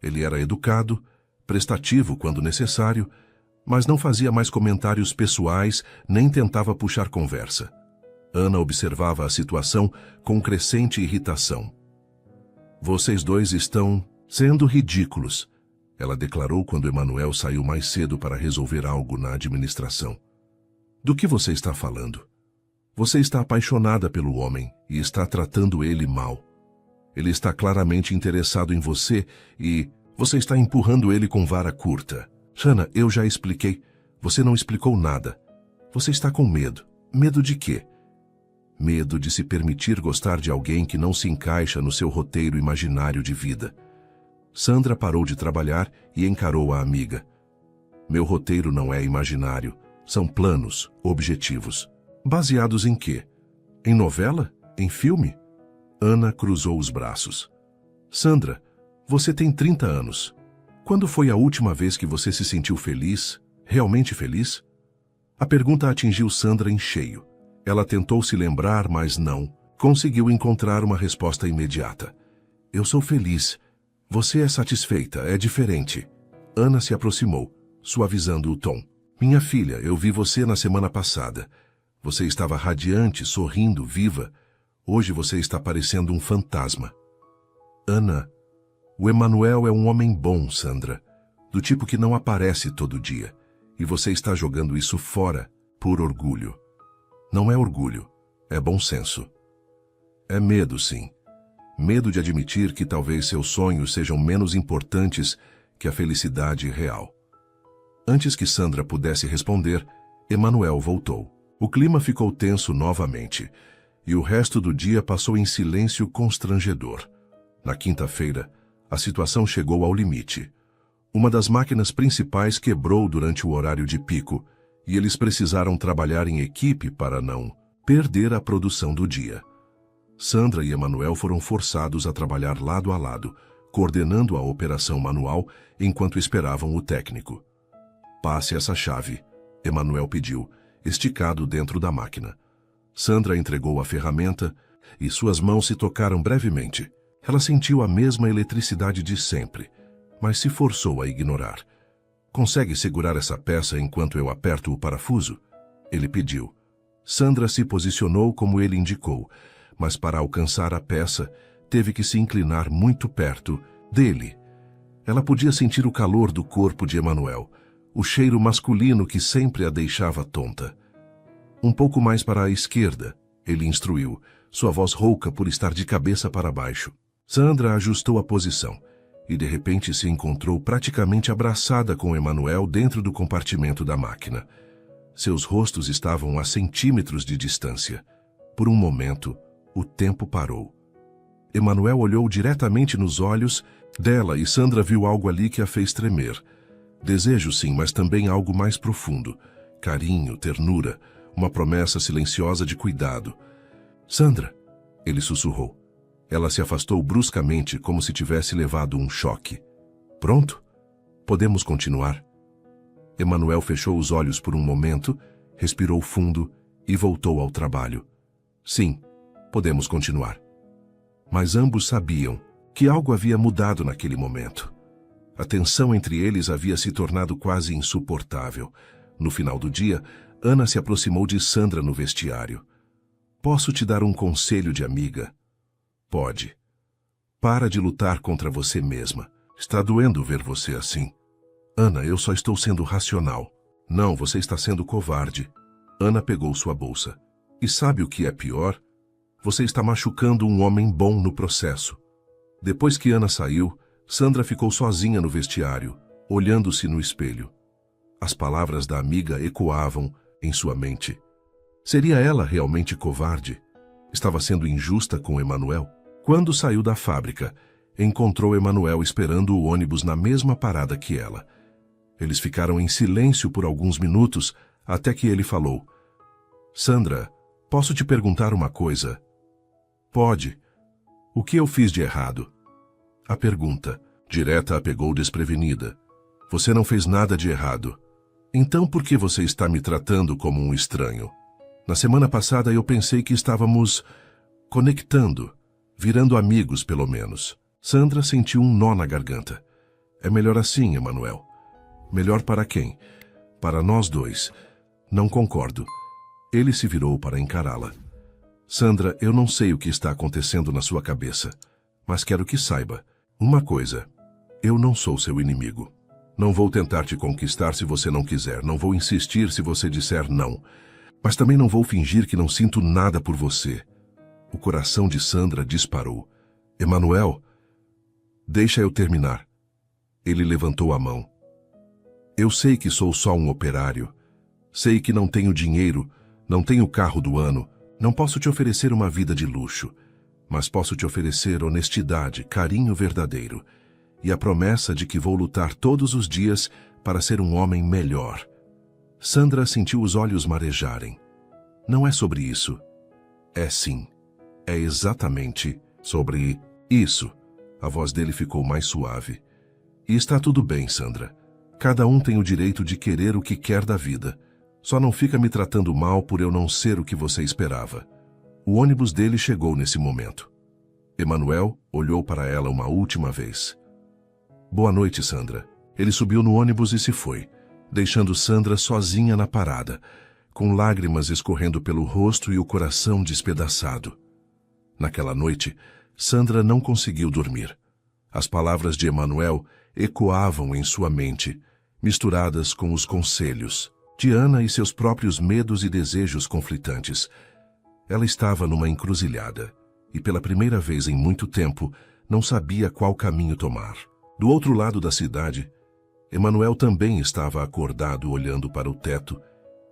Ele era educado, prestativo quando necessário, mas não fazia mais comentários pessoais nem tentava puxar conversa. Ana observava a situação com crescente irritação. Vocês dois estão sendo ridículos, ela declarou quando Emanuel saiu mais cedo para resolver algo na administração. Do que você está falando? Você está apaixonada pelo homem e está tratando ele mal. Ele está claramente interessado em você e você está empurrando ele com vara curta. Hannah, eu já expliquei. Você não explicou nada. Você está com medo. Medo de quê? Medo de se permitir gostar de alguém que não se encaixa no seu roteiro imaginário de vida. Sandra parou de trabalhar e encarou a amiga. Meu roteiro não é imaginário. São planos, objetivos. Baseados em quê? Em novela? Em filme? Ana cruzou os braços. Sandra, você tem 30 anos. Quando foi a última vez que você se sentiu feliz? Realmente feliz? A pergunta atingiu Sandra em cheio. Ela tentou se lembrar, mas não conseguiu encontrar uma resposta imediata. Eu sou feliz. Você é satisfeita, é diferente. Ana se aproximou, suavizando o tom. Minha filha, eu vi você na semana passada. Você estava radiante, sorrindo, viva. Hoje você está parecendo um fantasma. Ana, o Emanuel é um homem bom, Sandra. Do tipo que não aparece todo dia. E você está jogando isso fora por orgulho. Não é orgulho, é bom senso. É medo, sim. Medo de admitir que talvez seus sonhos sejam menos importantes que a felicidade real. Antes que Sandra pudesse responder, Emanuel voltou. O clima ficou tenso novamente, e o resto do dia passou em silêncio constrangedor. Na quinta-feira, a situação chegou ao limite. Uma das máquinas principais quebrou durante o horário de pico, e eles precisaram trabalhar em equipe para não perder a produção do dia. Sandra e Emanuel foram forçados a trabalhar lado a lado, coordenando a operação manual enquanto esperavam o técnico. Passe essa chave, Emanuel pediu, esticado dentro da máquina. Sandra entregou a ferramenta e suas mãos se tocaram brevemente. Ela sentiu a mesma eletricidade de sempre, mas se forçou a ignorar. Consegue segurar essa peça enquanto eu aperto o parafuso? Ele pediu. Sandra se posicionou como ele indicou, mas para alcançar a peça, teve que se inclinar muito perto dele. Ela podia sentir o calor do corpo de Emanuel, o cheiro masculino que sempre a deixava tonta. Um pouco mais para a esquerda, ele instruiu, sua voz rouca por estar de cabeça para baixo. Sandra ajustou a posição e de repente se encontrou praticamente abraçada com Emanuel dentro do compartimento da máquina. Seus rostos estavam a centímetros de distância. Por um momento, o tempo parou. Emanuel olhou diretamente nos olhos dela e Sandra viu algo ali que a fez tremer. Desejo sim, mas também algo mais profundo. Carinho, ternura, uma promessa silenciosa de cuidado. Sandra, ele sussurrou. Ela se afastou bruscamente, como se tivesse levado um choque. Pronto? Podemos continuar? Emanuel fechou os olhos por um momento, respirou fundo e voltou ao trabalho. Sim, podemos continuar. Mas ambos sabiam que algo havia mudado naquele momento. A tensão entre eles havia se tornado quase insuportável. No final do dia, Ana se aproximou de Sandra no vestiário. Posso te dar um conselho de amiga? Pode. Para de lutar contra você mesma. Está doendo ver você assim. Ana, eu só estou sendo racional. Não, você está sendo covarde. Ana pegou sua bolsa. E sabe o que é pior? Você está machucando um homem bom no processo. Depois que Ana saiu, Sandra ficou sozinha no vestiário, olhando-se no espelho. As palavras da amiga ecoavam em sua mente. Seria ela realmente covarde? Estava sendo injusta com Emanuel? Quando saiu da fábrica, encontrou Emanuel esperando o ônibus na mesma parada que ela. Eles ficaram em silêncio por alguns minutos, até que ele falou. Sandra, posso te perguntar uma coisa? Pode. O que eu fiz de errado? A pergunta, direta, a pegou desprevenida. Você não fez nada de errado. Então por que você está me tratando como um estranho? Na semana passada eu pensei que estávamos conectando, virando amigos pelo menos. Sandra sentiu um nó na garganta. É melhor assim, Emanuel. Melhor para quem? Para nós dois. Não concordo. Ele se virou para encará-la. Sandra, eu não sei o que está acontecendo na sua cabeça, mas quero que saiba. Uma coisa, eu não sou seu inimigo. Não vou tentar te conquistar se você não quiser, não vou insistir se você disser não. Mas também não vou fingir que não sinto nada por você. O coração de Sandra disparou. Emanuel, deixa eu terminar. Ele levantou a mão. Eu sei que sou só um operário. Sei que não tenho dinheiro, não tenho carro do ano, não posso te oferecer uma vida de luxo, mas posso te oferecer honestidade, carinho verdadeiro e a promessa de que vou lutar todos os dias para ser um homem melhor. Sandra sentiu os olhos marejarem. Não é sobre isso. É sim. É exatamente sobre isso. A voz dele ficou mais suave. E está tudo bem, Sandra. Cada um tem o direito de querer o que quer da vida. Só não fica me tratando mal por eu não ser o que você esperava. O ônibus dele chegou nesse momento. Emanuel olhou para ela uma última vez. Boa noite, Sandra. Ele subiu no ônibus e se foi, deixando Sandra sozinha na parada, com lágrimas escorrendo pelo rosto e o coração despedaçado. Naquela noite, Sandra não conseguiu dormir. As palavras de Emanuel ecoavam em sua mente, misturadas com os conselhos de Ana e seus próprios medos e desejos conflitantes. Ela estava numa encruzilhada e, pela primeira vez em muito tempo, não sabia qual caminho tomar. Do outro lado da cidade, Emanuel também estava acordado olhando para o teto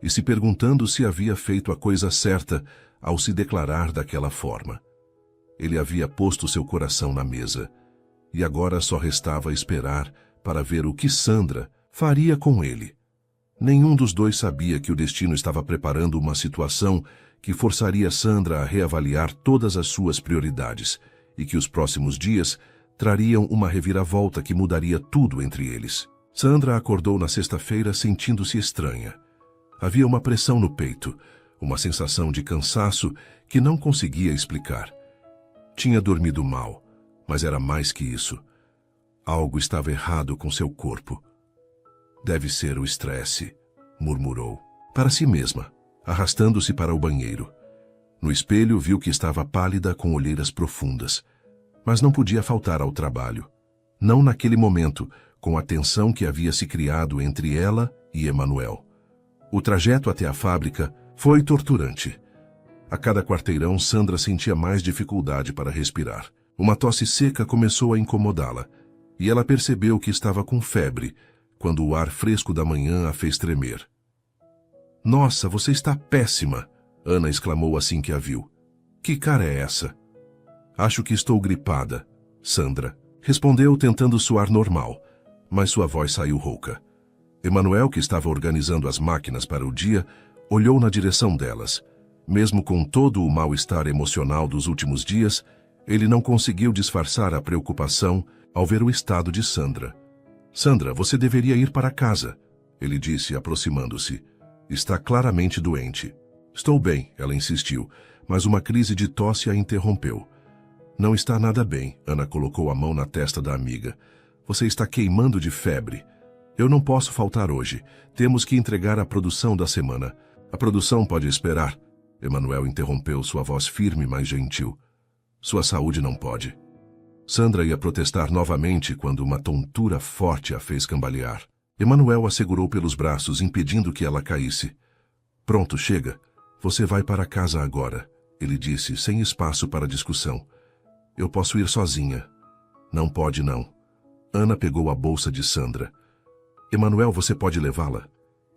e se perguntando se havia feito a coisa certa ao se declarar daquela forma. Ele havia posto seu coração na mesa e agora só restava esperar para ver o que Sandra faria com ele. Nenhum dos dois sabia que o destino estava preparando uma situação que forçaria Sandra a reavaliar todas as suas prioridades e que os próximos dias trariam uma reviravolta que mudaria tudo entre eles. Sandra acordou na sexta-feira sentindo-se estranha. Havia uma pressão no peito, uma sensação de cansaço que não conseguia explicar. Tinha dormido mal, mas era mais que isso. Algo estava errado com seu corpo. Deve ser o estresse, murmurou, para si mesma, arrastando-se para o banheiro. No espelho viu que estava pálida com olheiras profundas, mas não podia faltar ao trabalho. Não naquele momento, com a tensão que havia se criado entre ela e Emanuel. O trajeto até a fábrica foi torturante. A cada quarteirão, Sandra sentia mais dificuldade para respirar. Uma tosse seca começou a incomodá-la, e ela percebeu que estava com febre, quando o ar fresco da manhã a fez tremer. Nossa, você está péssima, Ana exclamou assim que a viu. Que cara é essa? Acho que estou gripada, Sandra respondeu tentando soar normal, mas sua voz saiu rouca. Emanuel, que estava organizando as máquinas para o dia, olhou na direção delas. Mesmo com todo o mal-estar emocional dos últimos dias, Ele não conseguiu disfarçar a preocupação ao ver o estado de Sandra. Sandra, você deveria ir para casa, ele disse, aproximando-se. Está claramente doente. Estou bem, ela insistiu, mas uma crise de tosse a interrompeu. Não está nada bem, Ana colocou a mão na testa da amiga. Você está queimando de febre. Eu não posso faltar hoje. Temos que entregar a produção da semana. A produção pode esperar. Emanuel interrompeu, sua voz firme, mas gentil. Sua saúde não pode. Sandra ia protestar novamente quando uma tontura forte a fez cambalear. Emanuel a segurou pelos braços, impedindo que ela caísse. Pronto, chega. Você vai para casa agora, ele disse, sem espaço para discussão. Eu posso ir sozinha. Não pode, não. Ana pegou a bolsa de Sandra. Emanuel, você pode levá-la?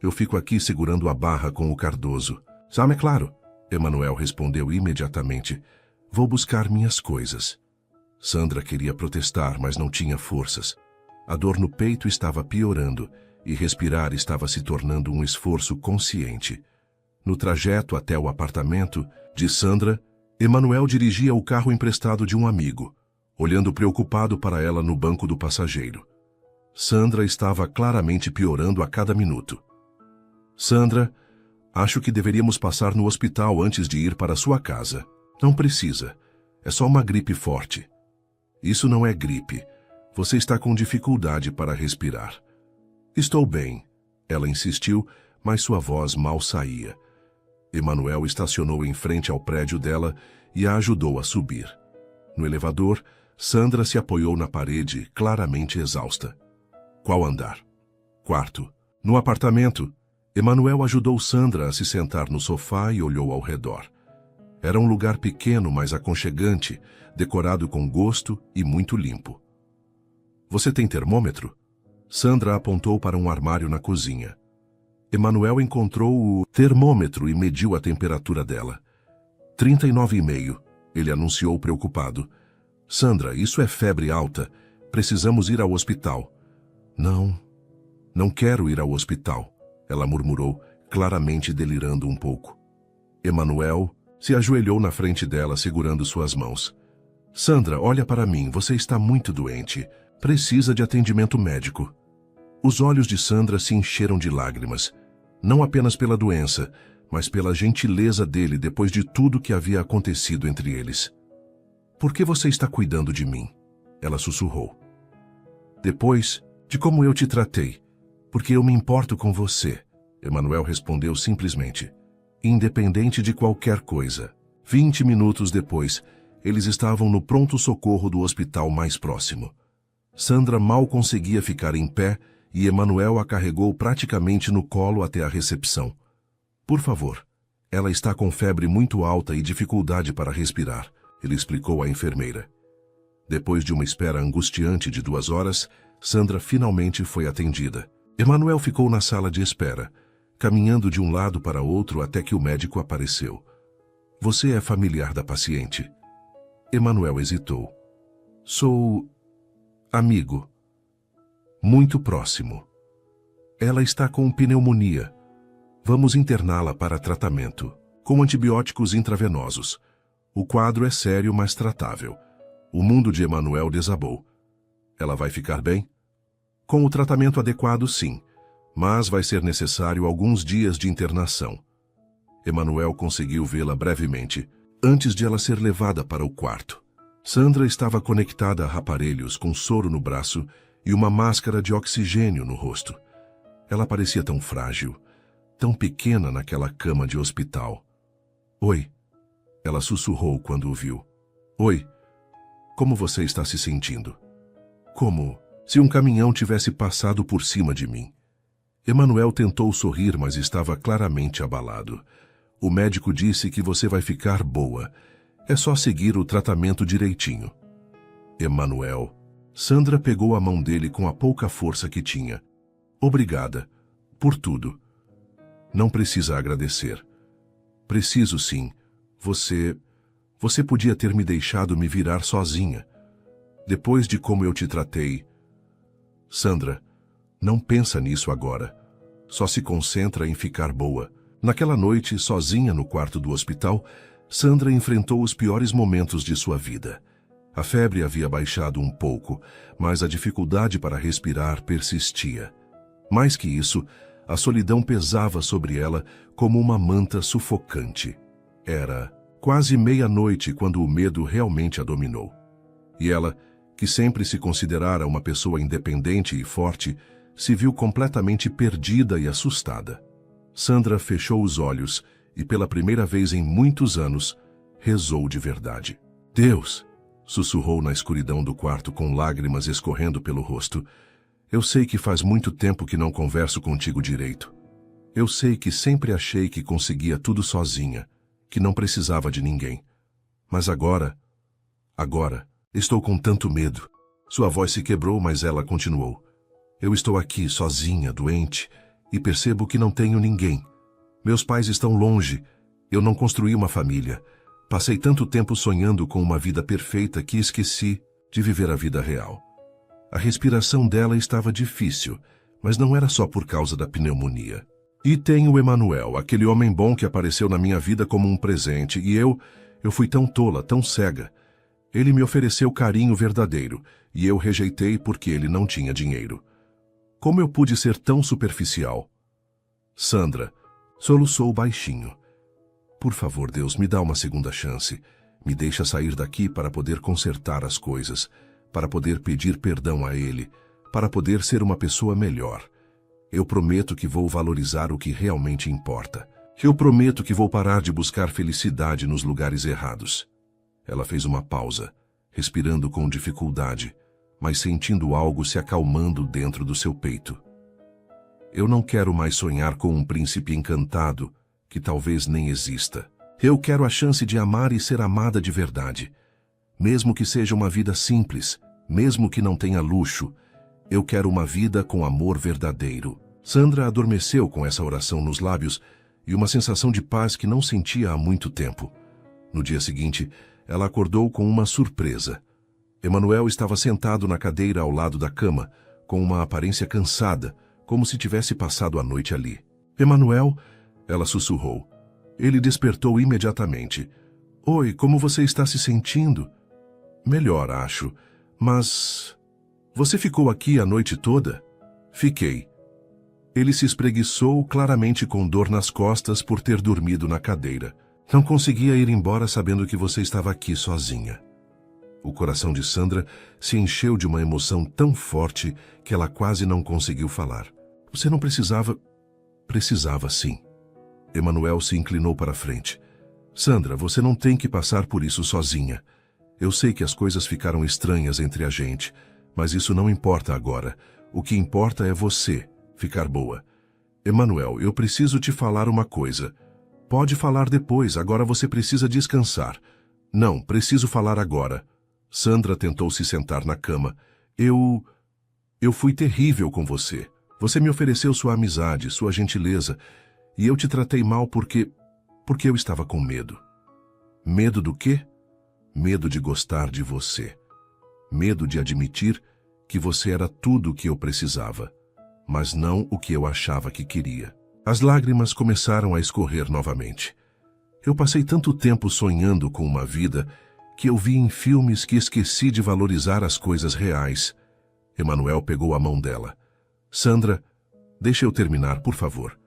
Eu fico aqui segurando a barra com o Cardoso. É claro. Emanuel respondeu imediatamente. Vou buscar minhas coisas. Sandra queria protestar, mas não tinha forças. A dor no peito estava piorando e respirar estava se tornando um esforço consciente. No trajeto até o apartamento de Sandra, Emanuel dirigia o carro emprestado de um amigo, olhando preocupado para ela no banco do passageiro. Sandra estava claramente piorando a cada minuto. Sandra, acho que deveríamos passar no hospital antes de ir para sua casa. Não precisa. É só uma gripe forte. Isso não é gripe. Você está com dificuldade para respirar. Estou bem, ela insistiu, mas sua voz mal saía. Emanuel estacionou em frente ao prédio dela e a ajudou a subir. No elevador, Sandra se apoiou na parede, claramente exausta. Qual andar? Quarto. No apartamento, Emanuel ajudou Sandra a se sentar no sofá e olhou ao redor. Era um lugar pequeno, mas aconchegante, decorado com gosto e muito limpo. Você tem termômetro? Sandra apontou para um armário na cozinha. Emanuel encontrou o termômetro e mediu a temperatura dela. 39,5, ele anunciou preocupado. Sandra, isso é febre alta. Precisamos ir ao hospital. Não quero ir ao hospital, ela murmurou, claramente delirando um pouco. Emanuel se ajoelhou na frente dela, segurando suas mãos. Sandra, olha para mim, você está muito doente. Precisa de atendimento médico. Os olhos de Sandra se encheram de lágrimas, não apenas pela doença, mas pela gentileza dele depois de tudo que havia acontecido entre eles. Por que você está cuidando de mim? Ela sussurrou. Depois de como eu te tratei, porque eu me importo com você, Emanuel respondeu simplesmente. Independente de qualquer coisa. 20 minutos depois, eles estavam no pronto-socorro do hospital mais próximo. Sandra mal conseguia ficar em pé e Emanuel a carregou praticamente no colo até a recepção. Por favor, ela está com febre muito alta e dificuldade para respirar, ele explicou à enfermeira. Depois de uma espera angustiante de 2 horas, Sandra finalmente foi atendida. Emanuel ficou na sala de espera, caminhando de um lado para outro até que o médico apareceu. Você é familiar da paciente? Emanuel hesitou. Sou amigo. Muito próximo. Ela está com pneumonia. Vamos interná-la para tratamento, com antibióticos intravenosos. O quadro é sério, mas tratável. O mundo de Emanuel desabou. Ela vai ficar bem? Com o tratamento adequado, sim, mas vai ser necessário alguns dias de internação. Emanuel conseguiu vê-la brevemente, antes de ela ser levada para o quarto. Sandra estava conectada a aparelhos com soro no braço e uma máscara de oxigênio no rosto. Ela parecia tão frágil, tão pequena naquela cama de hospital. Oi, ela sussurrou quando o viu. Oi, como você está se sentindo? Como se um caminhão tivesse passado por cima de mim. Emanuel tentou sorrir, mas estava claramente abalado. O médico disse que você vai ficar boa. É só seguir o tratamento direitinho. Emanuel. Sandra pegou a mão dele com a pouca força que tinha. Obrigada. Por tudo. Não precisa agradecer. Preciso sim. Você podia ter me deixado me virar sozinha. Depois de como eu te tratei. Sandra, não pensa nisso agora. Só se concentra em ficar boa. Naquela noite, sozinha no quarto do hospital, Sandra enfrentou os piores momentos de sua vida. A febre havia baixado um pouco, mas a dificuldade para respirar persistia. Mais que isso, a solidão pesava sobre ela como uma manta sufocante. Era quase meia-noite quando o medo realmente a dominou. E ela, que sempre se considerara uma pessoa independente e forte, se viu completamente perdida e assustada. Sandra fechou os olhos e, pela primeira vez em muitos anos, rezou de verdade. Deus! Sussurrou na escuridão do quarto com lágrimas escorrendo pelo rosto. Eu sei que faz muito tempo que não converso contigo direito. Eu sei que sempre achei que conseguia tudo sozinha, que não precisava de ninguém. Mas agora, estou com tanto medo. Sua voz se quebrou, mas ela continuou. Eu estou aqui, sozinha, doente, e percebo que não tenho ninguém. Meus pais estão longe. Eu não construí uma família. Passei tanto tempo sonhando com uma vida perfeita que esqueci de viver a vida real. A respiração dela estava difícil, mas não era só por causa da pneumonia. E tem o Emanuel, aquele homem bom que apareceu na minha vida como um presente, e eu fui tão tola, tão cega. Ele me ofereceu carinho verdadeiro, e eu rejeitei porque ele não tinha dinheiro. Como eu pude ser tão superficial? Sandra soluçou baixinho. Por favor, Deus, me dá uma segunda chance. Me deixa sair daqui para poder consertar as coisas, para poder pedir perdão a Ele, para poder ser uma pessoa melhor. Eu prometo que vou valorizar o que realmente importa. Eu prometo que vou parar de buscar felicidade nos lugares errados. Ela fez uma pausa, respirando com dificuldade, mas sentindo algo se acalmando dentro do seu peito. Eu não quero mais sonhar com um príncipe encantado, que talvez nem exista. Eu quero a chance de amar e ser amada de verdade. Mesmo que seja uma vida simples, mesmo que não tenha luxo, eu quero uma vida com amor verdadeiro. Sandra adormeceu com essa oração nos lábios e uma sensação de paz que não sentia há muito tempo. No dia seguinte, ela acordou com uma surpresa. Emanuel estava sentado na cadeira ao lado da cama, com uma aparência cansada, como se tivesse passado a noite ali. Emanuel, ela sussurrou. Ele despertou imediatamente. Oi, como você está se sentindo? Melhor, acho. Mas... Você ficou aqui a noite toda? Fiquei. Ele se espreguiçou, claramente com dor nas costas por ter dormido na cadeira. Não conseguia ir embora sabendo que você estava aqui sozinha. O coração de Sandra se encheu de uma emoção tão forte que ela quase não conseguiu falar. Você não precisava... Precisava, sim. Emanuel se inclinou para a frente. Sandra, você não tem que passar por isso sozinha. Eu sei que as coisas ficaram estranhas entre a gente, mas isso não importa agora. O que importa é você ficar boa. Emanuel, eu preciso te falar uma coisa. Pode falar depois, agora você precisa descansar. Não, preciso falar agora. Sandra tentou se sentar na cama. Eu fui terrível com você. Você me ofereceu sua amizade, sua gentileza, e eu te tratei mal porque eu estava com medo. Medo do quê? Medo de gostar de você. Medo de admitir que você era tudo o que eu precisava, mas não o que eu achava que queria. As lágrimas começaram a escorrer novamente. Eu passei tanto tempo sonhando com uma vida que eu vi em filmes que esqueci de valorizar as coisas reais. Emanuel pegou a mão dela. Sandra, deixa eu terminar, por favor.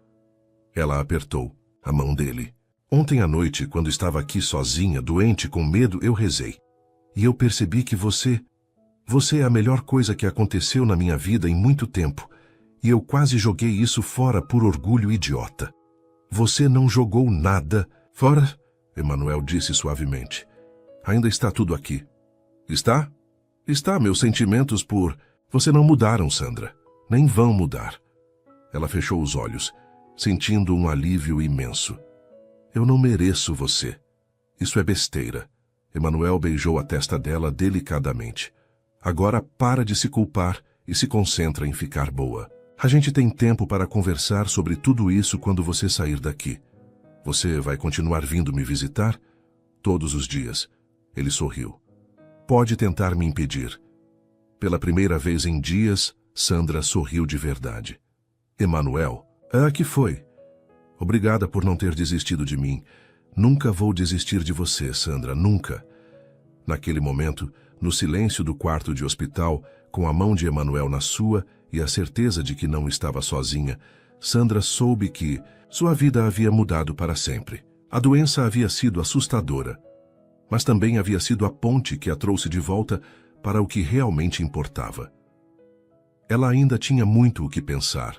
Ela apertou a mão dele. Ontem à noite, quando estava aqui sozinha, doente, com medo, eu rezei. E eu percebi que você é a melhor coisa que aconteceu na minha vida em muito tempo. E eu quase joguei isso fora por orgulho idiota. Você não jogou nada fora, Emanuel disse suavemente. Ainda está tudo aqui. Está? Está, meus sentimentos por... Você não mudaram, Sandra. Nem vão mudar. Ela fechou os olhos, sentindo um alívio imenso. Eu não mereço você. Isso é besteira. Emanuel beijou a testa dela delicadamente. Agora para de se culpar e se concentra em ficar boa. A gente tem tempo para conversar sobre tudo isso quando você sair daqui. Você vai continuar vindo me visitar? Todos os dias. Ele sorriu. Pode tentar me impedir. Pela primeira vez em dias, Sandra sorriu de verdade. Emanuel, que foi? Obrigada por não ter desistido de mim. Nunca vou desistir de você, Sandra, nunca. Naquele momento, No silêncio do quarto de hospital, com a mão de Emanuel na sua e a certeza de que não estava sozinha, Sandra soube que sua vida havia mudado para sempre. A doença havia sido assustadora, mas também havia sido a ponte que a trouxe de volta para o que realmente importava. Ela ainda tinha muito o que pensar,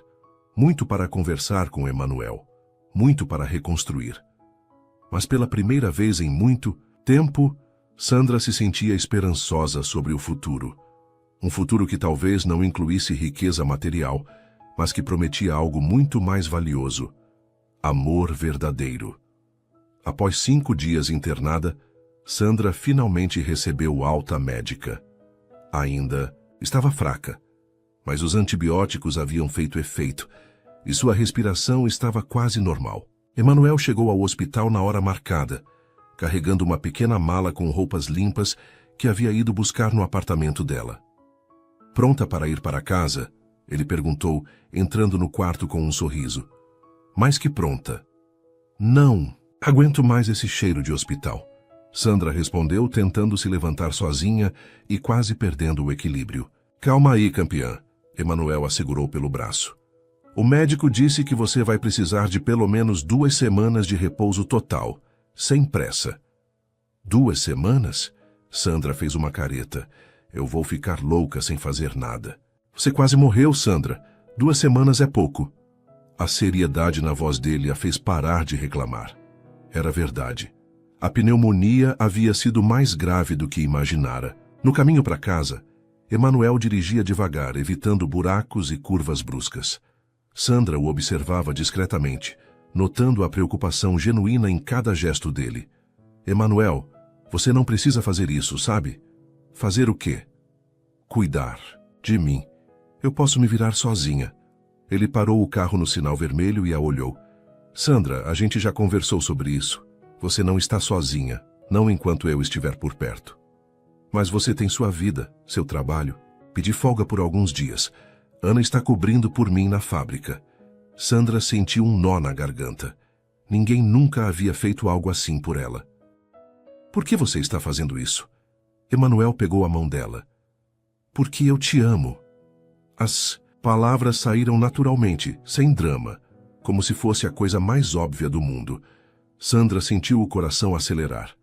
muito para conversar com Emanuel, muito para reconstruir. Mas pela primeira vez em muito tempo, Sandra se sentia esperançosa sobre o futuro. Um futuro que talvez não incluísse riqueza material, mas que prometia algo muito mais valioso: amor verdadeiro. Após 5 dias internada, Sandra finalmente recebeu alta médica. Ainda estava fraca, mas os antibióticos haviam feito efeito e sua respiração estava quase normal. Emanuel chegou ao hospital na hora marcada, carregando uma pequena mala com roupas limpas que havia ido buscar no apartamento dela. Pronta para ir para casa? Ele perguntou, entrando no quarto com um sorriso. Mais que pronta. Não, aguento mais esse cheiro de hospital. Sandra respondeu, tentando se levantar sozinha e quase perdendo o equilíbrio. Calma aí, campeã. Emanuel a segurou pelo braço. O médico disse que você vai precisar de pelo menos 2 semanas de repouso total, sem pressa. 2 semanas? Sandra fez uma careta. Eu vou ficar louca sem fazer nada. Você quase morreu, Sandra. 2 semanas é pouco. A seriedade na voz dele a fez parar de reclamar. Era verdade. A pneumonia havia sido mais grave do que imaginara. No caminho para casa, Emanuel dirigia devagar, evitando buracos e curvas bruscas. Sandra o observava discretamente, notando a preocupação genuína em cada gesto dele. Emanuel, você não precisa fazer isso, sabe? Fazer o quê? Cuidar de mim. Eu posso me virar sozinha. Ele parou o carro no sinal vermelho e a olhou. Sandra, a gente já conversou sobre isso. Você não está sozinha, não enquanto eu estiver por perto. Mas você tem sua vida, seu trabalho. Pedi folga por alguns dias. Ana está cobrindo por mim na fábrica. Sandra sentiu um nó na garganta. Ninguém nunca havia feito algo assim por ela. Por que você está fazendo isso? Emanuel pegou a mão dela. Porque eu te amo. As palavras saíram naturalmente, sem drama, como se fosse a coisa mais óbvia do mundo. Sandra sentiu o coração acelerar.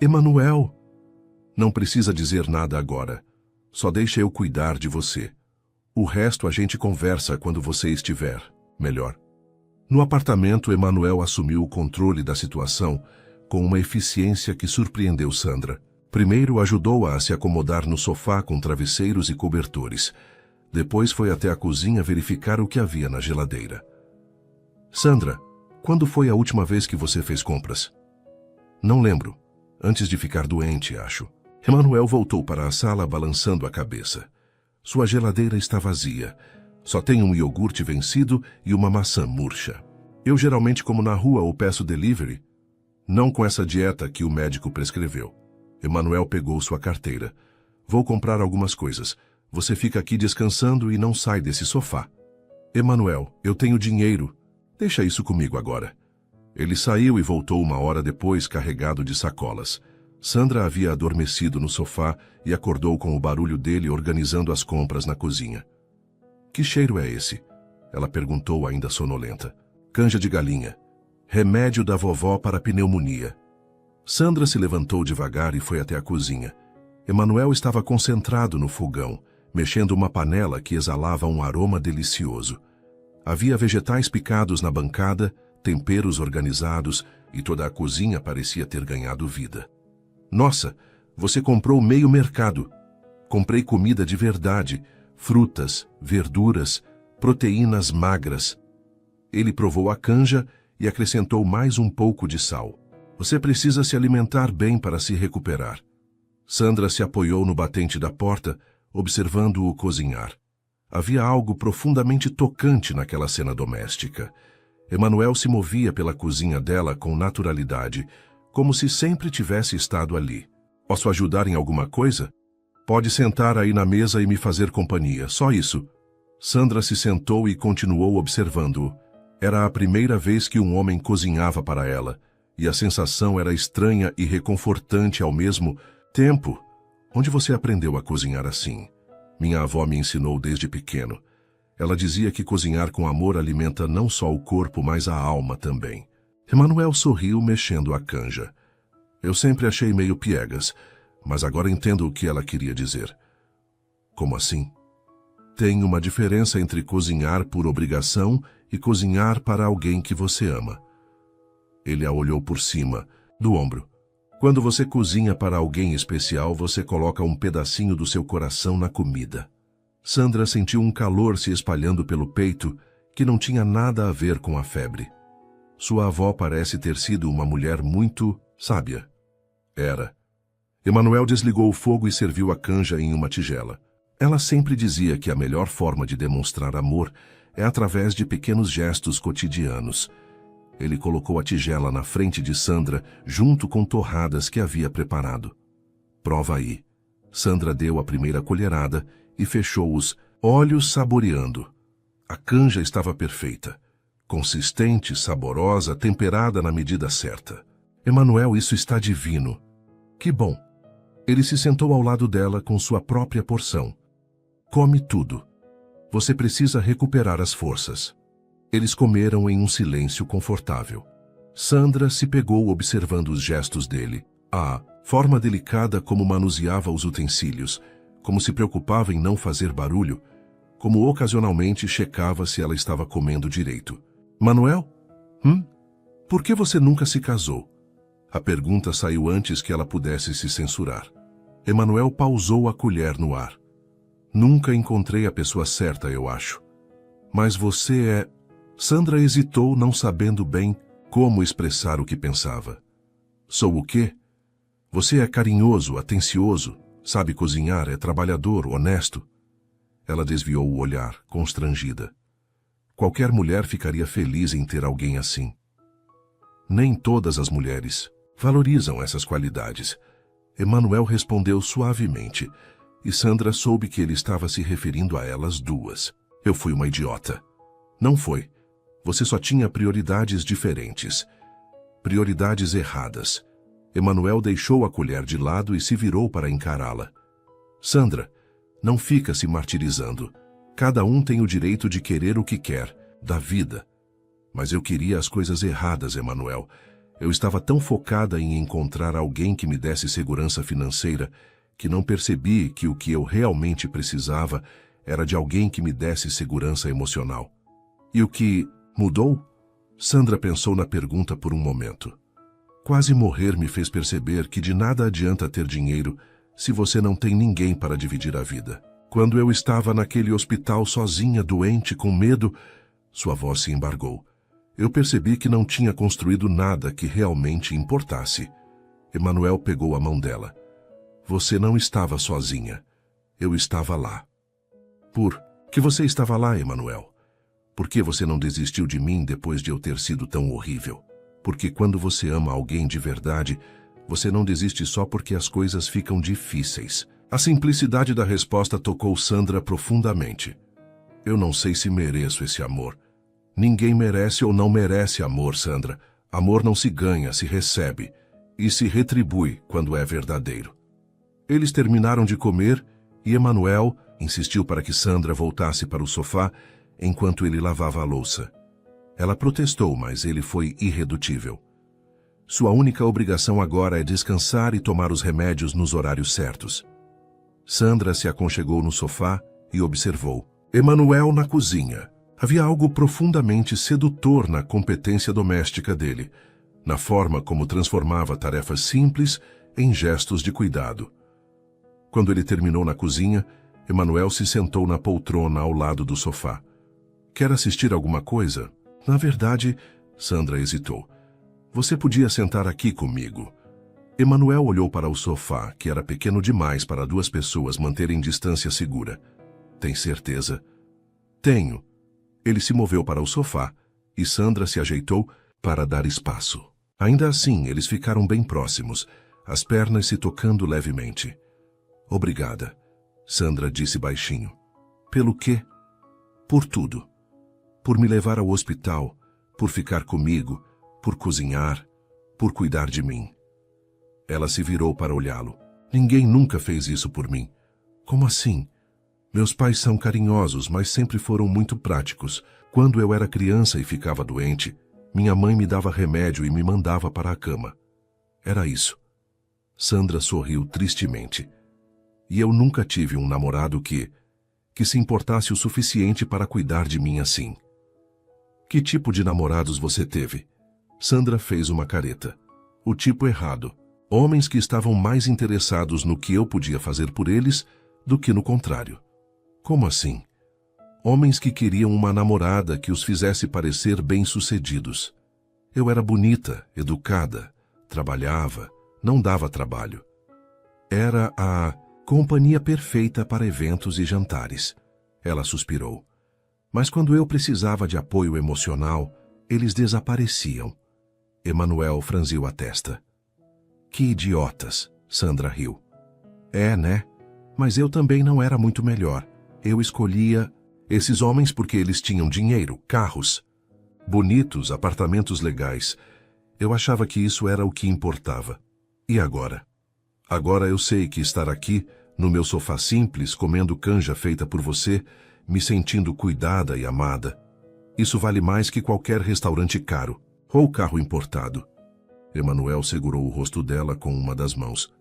Emanuel! Não precisa dizer nada agora. Só deixa eu cuidar de você. O resto a gente conversa quando você estiver melhor. No apartamento, Emanuel assumiu o controle da situação com uma eficiência que surpreendeu Sandra. Primeiro ajudou-a a se acomodar no sofá com travesseiros e cobertores. Depois foi até a cozinha verificar o que havia na geladeira. Sandra, quando foi a última vez que você fez compras? Não lembro. Antes de ficar doente, acho. Emanuel voltou para a sala balançando a cabeça. Sua geladeira está vazia. Só tem um iogurte vencido e uma maçã murcha. Eu geralmente como na rua ou peço delivery. Não com essa dieta que o médico prescreveu. Emanuel pegou sua carteira. Vou comprar algumas coisas. Você fica aqui descansando e não sai desse sofá. Emanuel, eu tenho dinheiro. Deixa isso comigo agora. Ele saiu e voltou 1 hora depois carregado de sacolas. Sandra havia adormecido no sofá e acordou com o barulho dele organizando as compras na cozinha. Que cheiro é esse? Ela perguntou ainda sonolenta. Canja de galinha. Remédio da vovó para pneumonia. Sandra se levantou devagar e foi até a cozinha. Emanuel estava concentrado no fogão, mexendo uma panela que exalava um aroma delicioso. Havia vegetais picados na bancada, temperos organizados e toda a cozinha parecia ter ganhado vida. Nossa, você comprou meio mercado. Comprei comida de verdade, frutas, verduras, proteínas magras. Ele provou a canja e acrescentou mais um pouco de sal. Você precisa se alimentar bem para se recuperar. Sandra se apoiou no batente da porta, observando-o cozinhar. Havia algo profundamente tocante naquela cena doméstica. Emanuel se movia pela cozinha dela com naturalidade, como se sempre tivesse estado ali. Posso ajudar em alguma coisa? Pode sentar aí na mesa e me fazer companhia, só isso. Sandra se sentou e continuou observando-o. Era a primeira vez que um homem cozinhava para ela, e a sensação era estranha e reconfortante ao mesmo tempo. Onde você aprendeu a cozinhar assim? Minha avó me ensinou desde pequeno. Ela dizia que cozinhar com amor alimenta não só o corpo, mas a alma também. Emanuel sorriu mexendo a canja. Eu sempre achei meio piegas, mas agora entendo o que ela queria dizer. Como assim? Tem uma diferença entre cozinhar por obrigação e cozinhar para alguém que você ama. Ele a olhou por cima, do ombro. Quando você cozinha para alguém especial, você coloca um pedacinho do seu coração na comida. Sandra sentiu um calor se espalhando pelo peito que não tinha nada a ver com a febre. Sua avó parece ter sido uma mulher muito sábia. Era. Emanuel desligou o fogo e serviu a canja em uma tigela. Ela sempre dizia que a melhor forma de demonstrar amor é através de pequenos gestos cotidianos. Ele colocou a tigela na frente de Sandra, junto com torradas que havia preparado. Prova aí. Sandra deu a primeira colherada e fechou os olhos saboreando. A canja estava perfeita. Consistente, saborosa, temperada na medida certa. Emanuel, isso está divino. Que bom. Ele se sentou ao lado dela com sua própria porção. Come tudo. Você precisa recuperar as forças. Eles comeram em um silêncio confortável. Sandra se pegou observando os gestos dele. A forma delicada como manuseava os utensílios, como se preocupava em não fazer barulho, como ocasionalmente checava se ela estava comendo direito. Manuel? Por que você nunca se casou? A pergunta saiu antes que ela pudesse se censurar. Emanuel pausou a colher no ar. Nunca encontrei a pessoa certa, eu acho. Mas você é... Sandra hesitou, não sabendo bem como expressar o que pensava. Sou o quê? Você é carinhoso, atencioso, sabe cozinhar, é trabalhador, honesto. Ela desviou o olhar, constrangida. Qualquer mulher ficaria feliz em ter alguém assim. Nem todas as mulheres valorizam essas qualidades. Emanuel respondeu suavemente, e Sandra soube que ele estava se referindo a elas duas. Eu fui uma idiota. Não foi. Você só tinha prioridades diferentes. Prioridades erradas. Emanuel deixou a colher de lado e se virou para encará-la. Sandra, não fica se martirizando. Cada um tem o direito de querer o que quer, da vida. Mas eu queria as coisas erradas, Emanuel. Eu estava tão focada em encontrar alguém que me desse segurança financeira que não percebi que o que eu realmente precisava era de alguém que me desse segurança emocional. E o que mudou? Sandra pensou na pergunta por um momento. Quase morrer me fez perceber que de nada adianta ter dinheiro se você não tem ninguém para dividir a vida. Quando eu estava naquele hospital sozinha, doente, com medo, sua voz se embargou. Eu percebi que não tinha construído nada que realmente importasse. Emanuel pegou a mão dela. Você não estava sozinha. Eu estava lá. Por que você estava lá, Emanuel? Por que você não desistiu de mim depois de eu ter sido tão horrível? Porque quando você ama alguém de verdade, você não desiste só porque as coisas ficam difíceis. A simplicidade da resposta tocou Sandra profundamente. Eu não sei se mereço esse amor. Ninguém merece ou não merece amor, Sandra. Amor não se ganha, se recebe. E se retribui quando é verdadeiro. Eles terminaram de comer e Emanuel insistiu para que Sandra voltasse para o sofá enquanto ele lavava a louça. Ela protestou, mas ele foi irredutível. Sua única obrigação agora é descansar e tomar os remédios nos horários certos. Sandra se aconchegou no sofá e observou. Emanuel na cozinha. Havia algo profundamente sedutor na competência doméstica dele, na forma como transformava tarefas simples em gestos de cuidado. Quando ele terminou na cozinha, Emanuel se sentou na poltrona ao lado do sofá. Quer assistir alguma coisa? Na verdade, Sandra hesitou. Você podia sentar aqui comigo. Emanuel olhou para o sofá, que era pequeno demais para duas pessoas manterem distância segura. Tem certeza? Tenho. Ele se moveu para o sofá e Sandra se ajeitou para dar espaço. Ainda assim, eles ficaram bem próximos, as pernas se tocando levemente. Obrigada, Sandra disse baixinho. Pelo quê? Por tudo. Por me levar ao hospital, por ficar comigo, por cozinhar, por cuidar de mim. Ela se virou para olhá-lo. Ninguém nunca fez isso por mim. Como assim? Meus pais são carinhosos, mas sempre foram muito práticos. Quando eu era criança e ficava doente, minha mãe me dava remédio e me mandava para a cama. Era isso. Sandra sorriu tristemente. E eu nunca tive um namorado que se importasse o suficiente para cuidar de mim assim. Que tipo de namorados você teve? Sandra fez uma careta. O tipo errado. Homens que estavam mais interessados no que eu podia fazer por eles do que no contrário. Como assim? Homens que queriam uma namorada que os fizesse parecer bem-sucedidos. Eu era bonita, educada, trabalhava, não dava trabalho. Era a companhia perfeita para eventos e jantares. Ela suspirou. Mas quando eu precisava de apoio emocional, eles desapareciam. Emanuel franziu a testa. Que idiotas, Sandra riu. É, né? Mas eu também não era muito melhor. Eu escolhia esses homens porque eles tinham dinheiro, carros, bonitos, apartamentos legais. Eu achava que isso era o que importava. E agora? Agora eu sei que estar aqui, no meu sofá simples, comendo canja feita por você, me sentindo cuidada e amada. Isso vale mais que qualquer restaurante caro ou carro importado. Emanuel segurou o rosto dela com uma das mãos.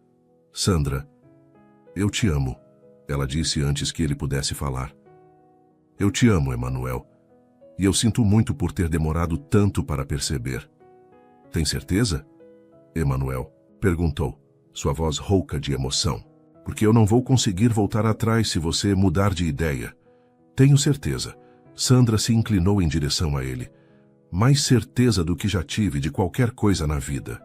Sandra, eu te amo, ela disse antes que ele pudesse falar. Eu te amo, Emanuel, e eu sinto muito por ter demorado tanto para perceber. Tem certeza? Emanuel perguntou, sua voz rouca de emoção. Porque eu não vou conseguir voltar atrás se você mudar de ideia. Tenho certeza. Sandra se inclinou em direção a ele. Mais certeza do que já tive de qualquer coisa na vida.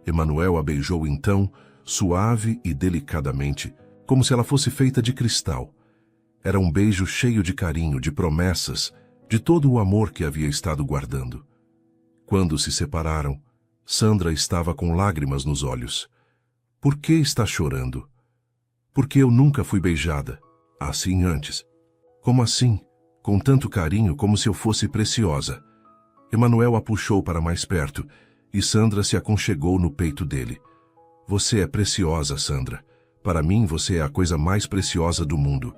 Emanuel a beijou então, suave e delicadamente, como se ela fosse feita de cristal. Era um beijo cheio de carinho, de promessas, de todo o amor que havia estado guardando. Quando se separaram, Sandra estava com lágrimas nos olhos. Por que está chorando? Porque eu nunca fui beijada, assim antes. Como assim? Com tanto carinho, como se eu fosse preciosa. Emanuel a puxou para mais perto, e Sandra se aconchegou no peito dele. Você é preciosa, Sandra. Para mim, você é a coisa mais preciosa do mundo.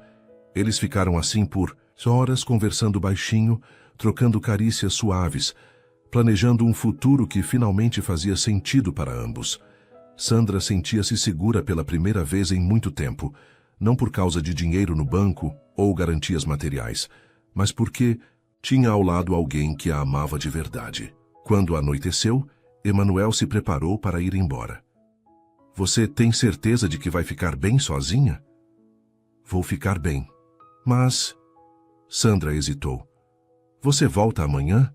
Eles ficaram assim por horas conversando baixinho, trocando carícias suaves, planejando um futuro que finalmente fazia sentido para ambos. Sandra sentia-se segura pela primeira vez em muito tempo, não por causa de dinheiro no banco ou garantias materiais, mas porque tinha ao lado alguém que a amava de verdade. Quando anoiteceu, Emanuel se preparou para ir embora. Você tem certeza de que vai ficar bem sozinha? Vou ficar bem. Mas... Sandra hesitou. Você volta amanhã?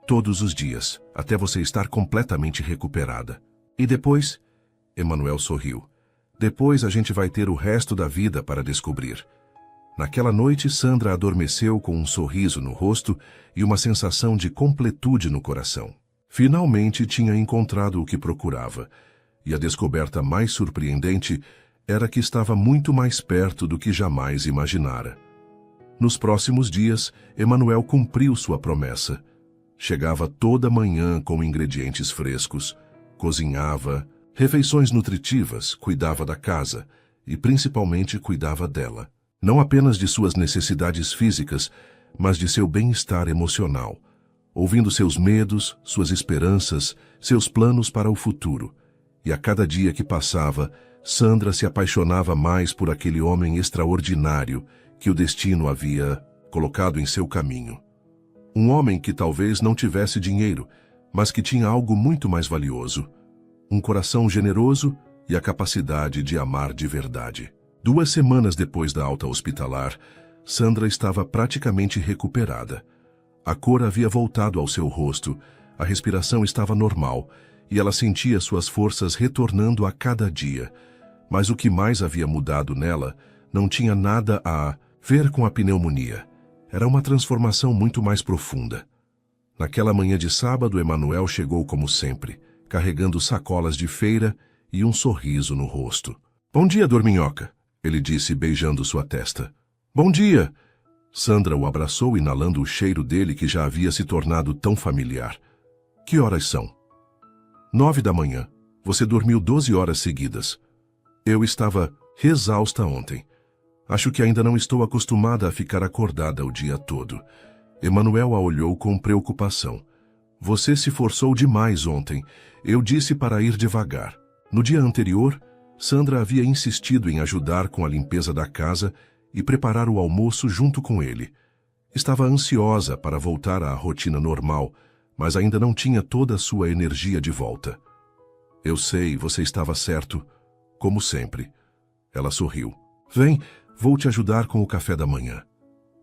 Todos os dias, até você estar completamente recuperada. E depois? Emanuel sorriu. Depois a gente vai ter o resto da vida para descobrir. Naquela noite, Sandra adormeceu com um sorriso no rosto e uma sensação de completude no coração. Finalmente tinha encontrado o que procurava, e a descoberta mais surpreendente era que estava muito mais perto do que jamais imaginara. Nos próximos dias, Emanuel cumpriu sua promessa. Chegava toda manhã com ingredientes frescos, cozinhava, refeições nutritivas, cuidava da casa e principalmente cuidava dela. Não apenas de suas necessidades físicas, mas de seu bem-estar emocional, ouvindo seus medos, suas esperanças, seus planos para o futuro. E a cada dia que passava, Sandra se apaixonava mais por aquele homem extraordinário que o destino havia colocado em seu caminho. Um homem que talvez não tivesse dinheiro, mas que tinha algo muito mais valioso. Um coração generoso e a capacidade de amar de verdade. 2 semanas depois da alta hospitalar, Sandra estava praticamente recuperada. A cor havia voltado ao seu rosto, a respiração estava normal e ela sentia suas forças retornando a cada dia. Mas o que mais havia mudado nela não tinha nada a ver com a pneumonia. Era uma transformação muito mais profunda. Naquela manhã de sábado, Emanuel chegou como sempre, carregando sacolas de feira e um sorriso no rosto. Bom dia, dorminhoca, ele disse beijando sua testa. Bom dia! Sandra o abraçou inalando o cheiro dele que já havia se tornado tão familiar. Que horas são? 9 da manhã. Você dormiu 12 horas seguidas. Eu estava exausta ontem. Acho que ainda não estou acostumada a ficar acordada o dia todo. Emanuel a olhou com preocupação. Você se forçou demais ontem. Eu disse para ir devagar. No dia anterior, Sandra havia insistido em ajudar com a limpeza da casa e preparar o almoço junto com ele. Estava ansiosa para voltar à rotina normal, mas ainda não tinha toda a sua energia de volta. Eu sei, você estava certo, como sempre. Ela sorriu. Vem, vou te ajudar com o café da manhã.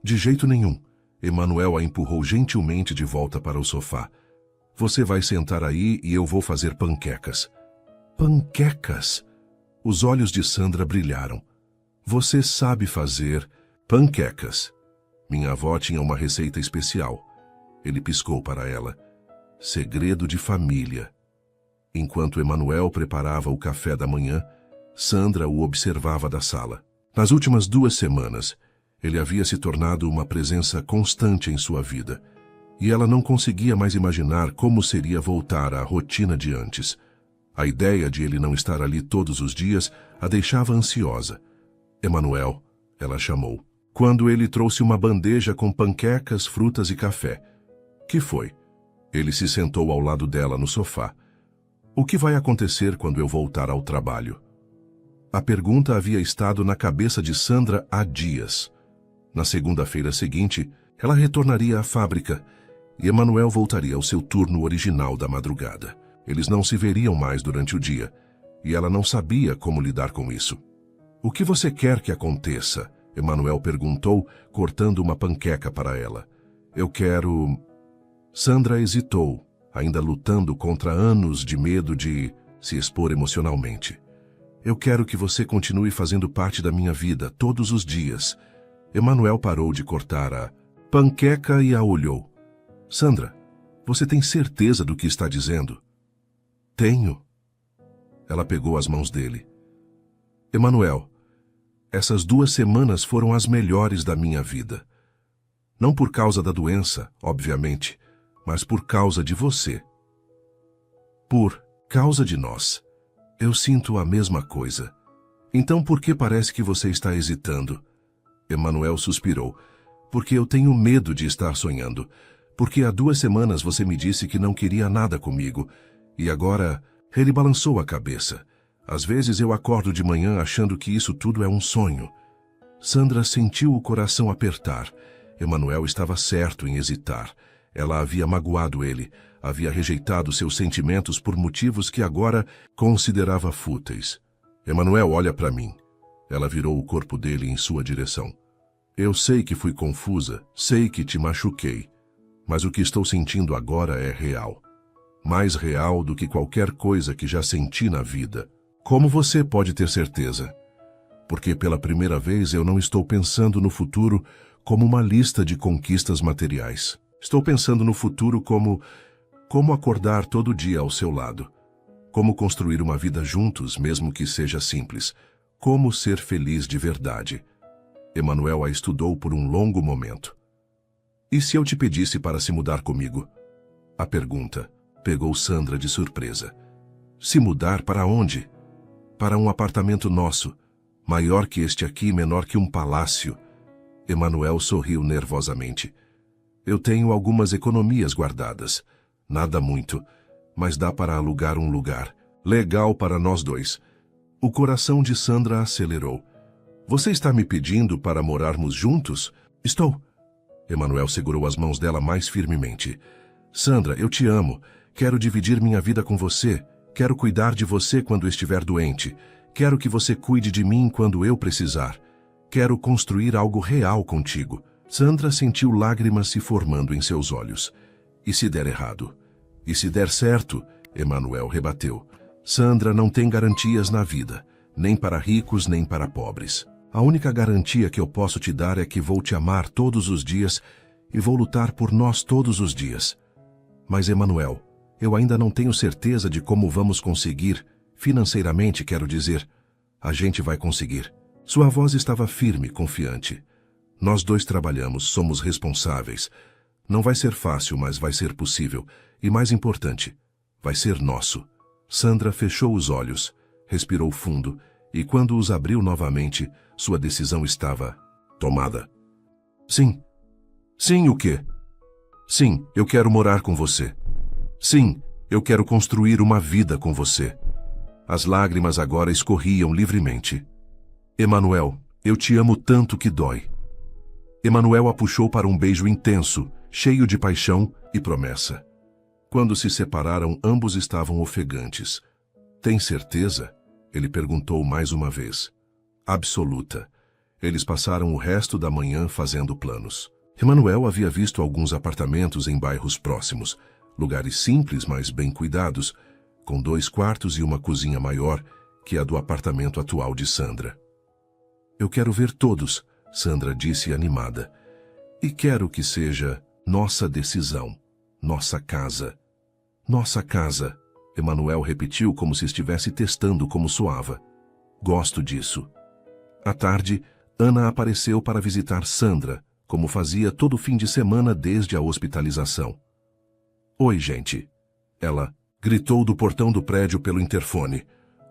De jeito nenhum. Emanuel a empurrou gentilmente de volta para o sofá. Você vai sentar aí e eu vou fazer panquecas. Panquecas? Os olhos de Sandra brilharam. Você sabe fazer panquecas. Minha avó tinha uma receita especial. Ele piscou para ela. Segredo de família. Enquanto Emanuel preparava o café da manhã, Sandra o observava da sala. Nas últimas 2 semanas, ele havia se tornado uma presença constante em sua vida, e ela não conseguia mais imaginar como seria voltar à rotina de antes. A ideia de ele não estar ali todos os dias a deixava ansiosa. Emanuel, ela chamou, quando ele trouxe uma bandeja com panquecas, frutas e café. Que foi? Ele se sentou ao lado dela no sofá. O que vai acontecer quando eu voltar ao trabalho? A pergunta havia estado na cabeça de Sandra há dias. Na segunda-feira seguinte, ela retornaria à fábrica e Emanuel voltaria ao seu turno original da madrugada. Eles não se veriam mais durante o dia, e ela não sabia como lidar com isso. O que você quer que aconteça? Emanuel perguntou, cortando uma panqueca para ela. Eu quero... Sandra hesitou, ainda lutando contra anos de medo de se expor emocionalmente. Eu quero que você continue fazendo parte da minha vida todos os dias. Emanuel parou de cortar a panqueca e a olhou. Sandra, você tem certeza do que está dizendo? Tenho. Ela pegou as mãos dele. Emanuel, essas 2 semanas foram as melhores da minha vida. Não por causa da doença, obviamente, mas por causa de você. Por causa de nós. Eu sinto a mesma coisa. Então por que parece que você está hesitando? Emanuel suspirou. Porque eu tenho medo de estar sonhando. Porque há 2 semanas você me disse que não queria nada comigo. E agora, ele balançou a cabeça. Às vezes eu acordo de manhã achando que isso tudo é um sonho. Sandra sentiu o coração apertar. Emanuel estava certo em hesitar. Ela havia magoado ele, havia rejeitado seus sentimentos por motivos que agora considerava fúteis. Emanuel, olha para mim. Ela virou o corpo dele em sua direção. Eu sei que fui confusa, sei que te machuquei, mas o que estou sentindo agora é real. Mais real do que qualquer coisa que já senti na vida. Como você pode ter certeza? Porque pela primeira vez eu não estou pensando no futuro como uma lista de conquistas materiais. Estou pensando no futuro como acordar todo dia ao seu lado. Como construir uma vida juntos, mesmo que seja simples. Como ser feliz de verdade. Emanuel a estudou por um longo momento. E se eu te pedisse para se mudar comigo? A pergunta pegou Sandra de surpresa. Se mudar para onde? Para um apartamento nosso, maior que este aqui, menor que um palácio. Emanuel sorriu nervosamente. Eu tenho algumas economias guardadas. Nada muito, mas dá para alugar um lugar. Legal para nós 2. O coração de Sandra acelerou. Você está me pedindo para morarmos juntos? Estou. Emanuel segurou as mãos dela mais firmemente. Sandra, eu te amo. Quero dividir minha vida com você. Quero cuidar de você quando estiver doente. Quero que você cuide de mim quando eu precisar. Quero construir algo real contigo. Sandra sentiu lágrimas se formando em seus olhos. E se der errado? E se der certo? Emanuel rebateu. Sandra, não tem garantias na vida, nem para ricos nem para pobres. A única garantia que eu posso te dar é que vou te amar todos os dias e vou lutar por nós todos os dias. Mas, Emanuel, eu ainda não tenho certeza de como vamos conseguir, financeiramente, quero dizer. A gente vai conseguir. Sua voz estava firme, confiante. Nós 2 trabalhamos, somos responsáveis. Não vai ser fácil, mas vai ser possível. E mais importante, vai ser nosso. Sandra fechou os olhos, respirou fundo e quando os abriu novamente, sua decisão estava tomada. Sim. Sim, o quê? Sim, eu quero morar com você. Sim, eu quero construir uma vida com você. As lágrimas agora escorriam livremente. Emanuel, eu te amo tanto que dói. Emanuel a puxou para um beijo intenso, cheio de paixão e promessa. Quando se separaram, ambos estavam ofegantes. Tem certeza? Ele perguntou mais uma vez. Absoluta. Eles passaram o resto da manhã fazendo planos. Emanuel havia visto alguns apartamentos em bairros próximos, lugares simples, mas bem cuidados, com 2 quartos e uma cozinha maior que a do apartamento atual de Sandra. Eu quero ver todos, Sandra disse animada. E quero que seja nossa decisão, nossa casa. Nossa casa, Emanuel repetiu como se estivesse testando como soava. Gosto disso. À tarde, Ana apareceu para visitar Sandra, como fazia todo fim de semana desde a hospitalização. Oi, gente. Ela gritou do portão do prédio pelo interfone.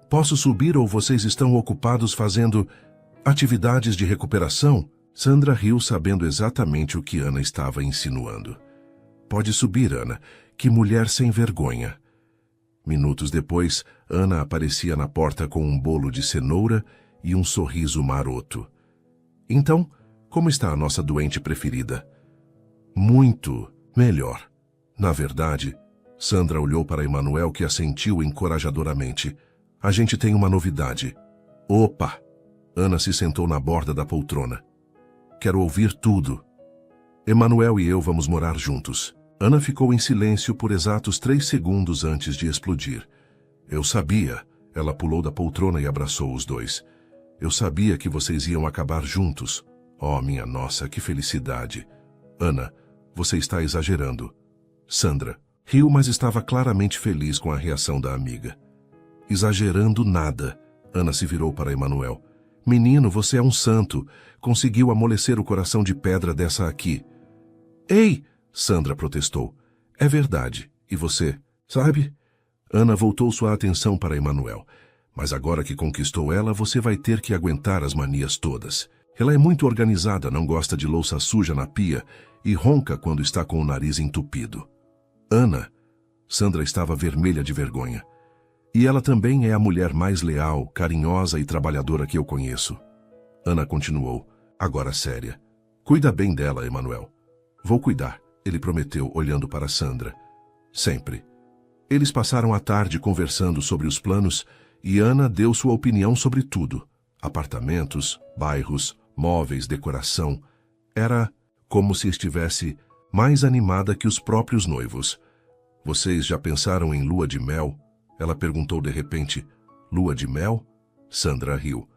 Posso subir ou vocês estão ocupados fazendo atividades de recuperação? Sandra riu sabendo exatamente o que Ana estava insinuando. Pode subir, Ana. Que mulher sem vergonha. Minutos depois, Ana aparecia na porta com um bolo de cenoura e um sorriso maroto. Então, como está a nossa doente preferida? Muito melhor. Na verdade, Sandra olhou para Emanuel, que assentiu encorajadoramente. A gente tem uma novidade. Opa! Ana se sentou na borda da poltrona. Quero ouvir tudo. Emanuel e eu vamos morar juntos. Ana ficou em silêncio por exatos 3 segundos antes de explodir. Eu sabia. Ela pulou da poltrona e abraçou os dois. Eu sabia que vocês iam acabar juntos. Oh, minha nossa, que felicidade. Ana, você está exagerando. Sandra riu, mas estava claramente feliz com a reação da amiga. Exagerando nada. Ana se virou para Emanuel. Menino, você é um santo. Conseguiu amolecer o coração de pedra dessa aqui. Ei! Sandra protestou. É verdade. E você? Sabe? Ana voltou sua atenção para Emanuel. Mas agora que conquistou ela, você vai ter que aguentar as manias todas. Ela é muito organizada, não gosta de louça suja na pia e ronca quando está com o nariz entupido. Ana, Sandra estava vermelha de vergonha. E ela também é a mulher mais leal, carinhosa e trabalhadora que eu conheço. Ana continuou, agora séria. Cuida bem dela, Emanuel. Vou cuidar, ele prometeu, olhando para Sandra. Sempre. Eles passaram a tarde conversando sobre os planos e Ana deu sua opinião sobre tudo. Apartamentos, bairros, móveis, decoração. Era como se estivesse mais animada que os próprios noivos. Vocês já pensaram em lua de mel? Ela perguntou de repente. Lua de mel? Sandra riu.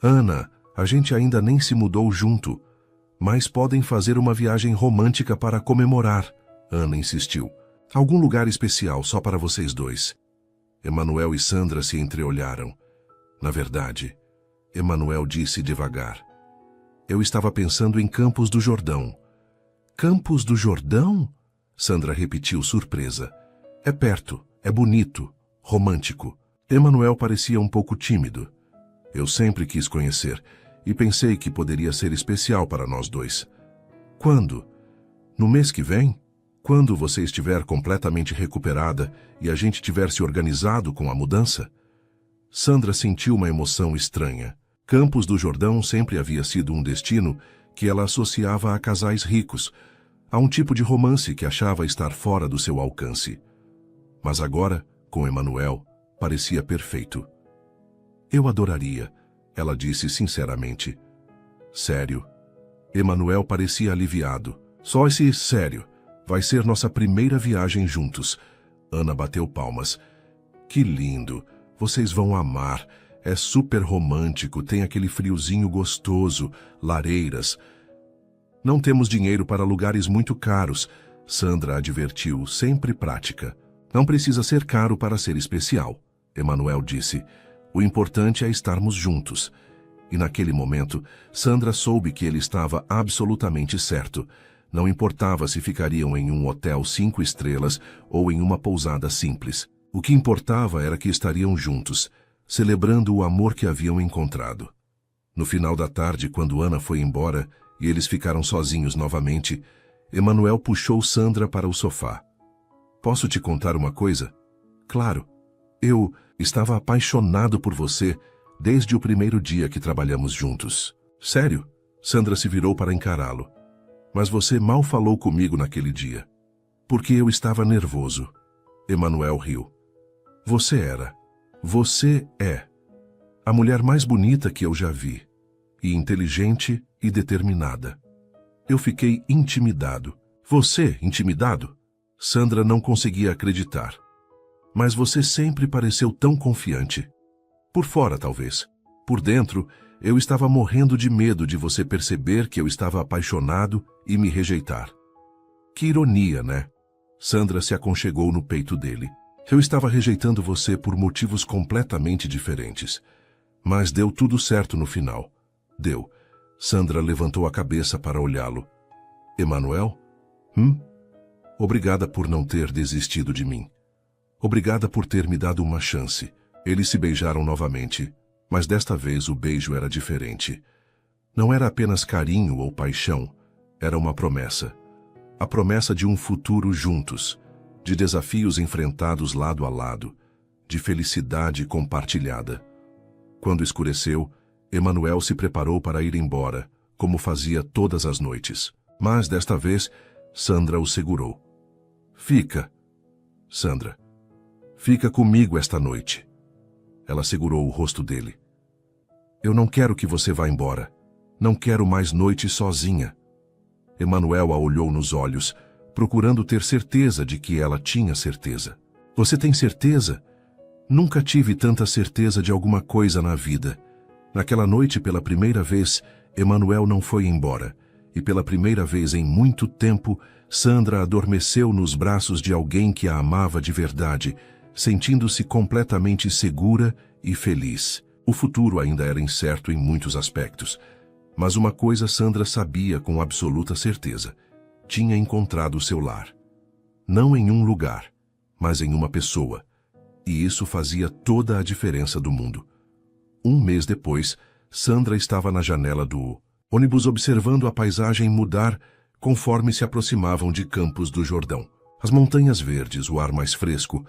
Ana, a gente ainda nem se mudou junto. Mas podem fazer uma viagem romântica para comemorar. Ana insistiu. Algum lugar especial só para vocês dois. Emanuel e Sandra se entreolharam. Na verdade, Emanuel disse devagar. Eu estava pensando em Campos do Jordão. Campos do Jordão? Sandra repetiu surpresa. É perto, é bonito, romântico. Emanuel parecia um pouco tímido. Eu sempre quis conhecer e pensei que poderia ser especial para nós dois. Quando? No mês que vem? Quando você estiver completamente recuperada e a gente tiver se organizado com a mudança? Sandra sentiu uma emoção estranha. Campos do Jordão sempre havia sido um destino que ela associava a casais ricos, a um tipo de romance que achava estar fora do seu alcance. Mas agora, com Emanuel, parecia perfeito. Eu adoraria, ela disse sinceramente. Sério? Emanuel parecia aliviado. Só esse sério. Vai ser nossa primeira viagem juntos. Ana bateu palmas. Que lindo. Vocês vão amar. É super romântico, tem aquele friozinho gostoso, lareiras. Não temos dinheiro para lugares muito caros, Sandra advertiu, sempre prática. Não precisa ser caro para ser especial, Emanuel disse. O importante é estarmos juntos. E naquele momento, Sandra soube que ele estava absolutamente certo. Não importava se ficariam em um hotel 5 estrelas ou em uma pousada simples. O que importava era que estariam juntos. celebrando o amor que haviam encontrado. No final da tarde, quando Ana foi embora e eles ficaram sozinhos novamente, Emanuel puxou Sandra para o sofá. Posso te contar uma coisa? Claro. Eu estava apaixonado por você desde o primeiro dia que trabalhamos juntos. Sério? Sandra se virou para encará-lo. Mas você mal falou comigo naquele dia. Porque eu estava nervoso. Emanuel riu. Você é a mulher mais bonita que eu já vi. E inteligente e determinada. Eu fiquei intimidado. Você, intimidado? Sandra não conseguia acreditar. Mas você sempre pareceu tão confiante. Por fora, talvez. Por dentro, eu estava morrendo de medo de você perceber que eu estava apaixonado e me rejeitar. Que ironia, né? Sandra se aconchegou no peito dele. Eu estava rejeitando você por motivos completamente diferentes. Mas deu tudo certo no final. Deu. Sandra levantou a cabeça para olhá-lo. Emanuel? Obrigada por não ter desistido de mim. Obrigada por ter me dado uma chance. Eles se beijaram novamente, mas desta vez o beijo era diferente. Não era apenas carinho ou paixão, era uma promessa. A promessa de um futuro juntos, de desafios enfrentados lado a lado, de felicidade compartilhada. Quando escureceu, Emanuel se preparou para ir embora, como fazia todas as noites. Mas desta vez, Sandra o segurou. Fica, Sandra. Fica comigo esta noite. Ela segurou o rosto dele. Eu não quero que você vá embora. Não quero mais noite sozinha. Emanuel a olhou nos olhos, procurando ter certeza de que ela tinha certeza. Você tem certeza? Nunca tive tanta certeza de alguma coisa na vida. Naquela noite, pela primeira vez, Emanuel não foi embora. E pela primeira vez em muito tempo, Sandra adormeceu nos braços de alguém que a amava de verdade, sentindo-se completamente segura e feliz. O futuro ainda era incerto em muitos aspectos. Mas uma coisa Sandra sabia com absoluta certeza. Tinha encontrado seu lar. Não em um lugar, mas em uma pessoa. E isso fazia toda a diferença do mundo. Um mês depois, Sandra estava na janela do ônibus observando a paisagem mudar conforme se aproximavam de Campos do Jordão. As montanhas verdes, o ar mais fresco,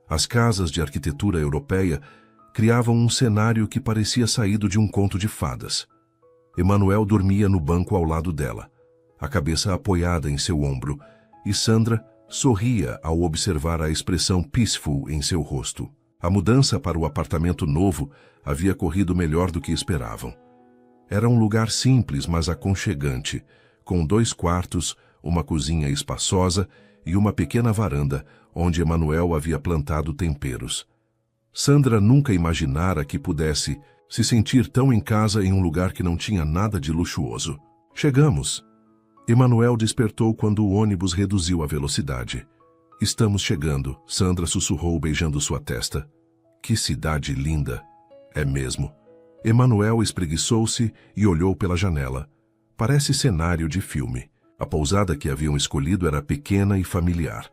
as casas de arquitetura europeia criavam um cenário que parecia saído de um conto de fadas. Emanuel dormia no banco ao lado dela, a cabeça apoiada em seu ombro, e Sandra sorria ao observar a expressão peaceful em seu rosto. A mudança para o apartamento novo havia corrido melhor do que esperavam. Era um lugar simples, mas aconchegante, com 2 quartos, uma cozinha espaçosa e uma pequena varanda, onde Emanuel havia plantado temperos. Sandra nunca imaginara que pudesse se sentir tão em casa em um lugar que não tinha nada de luxuoso. Chegamos. Emanuel despertou quando o ônibus reduziu a velocidade. Estamos chegando, Sandra sussurrou beijando sua testa. Que cidade linda. É mesmo. Emanuel espreguiçou-se e olhou pela janela. Parece cenário de filme. A pousada que haviam escolhido era pequena e familiar,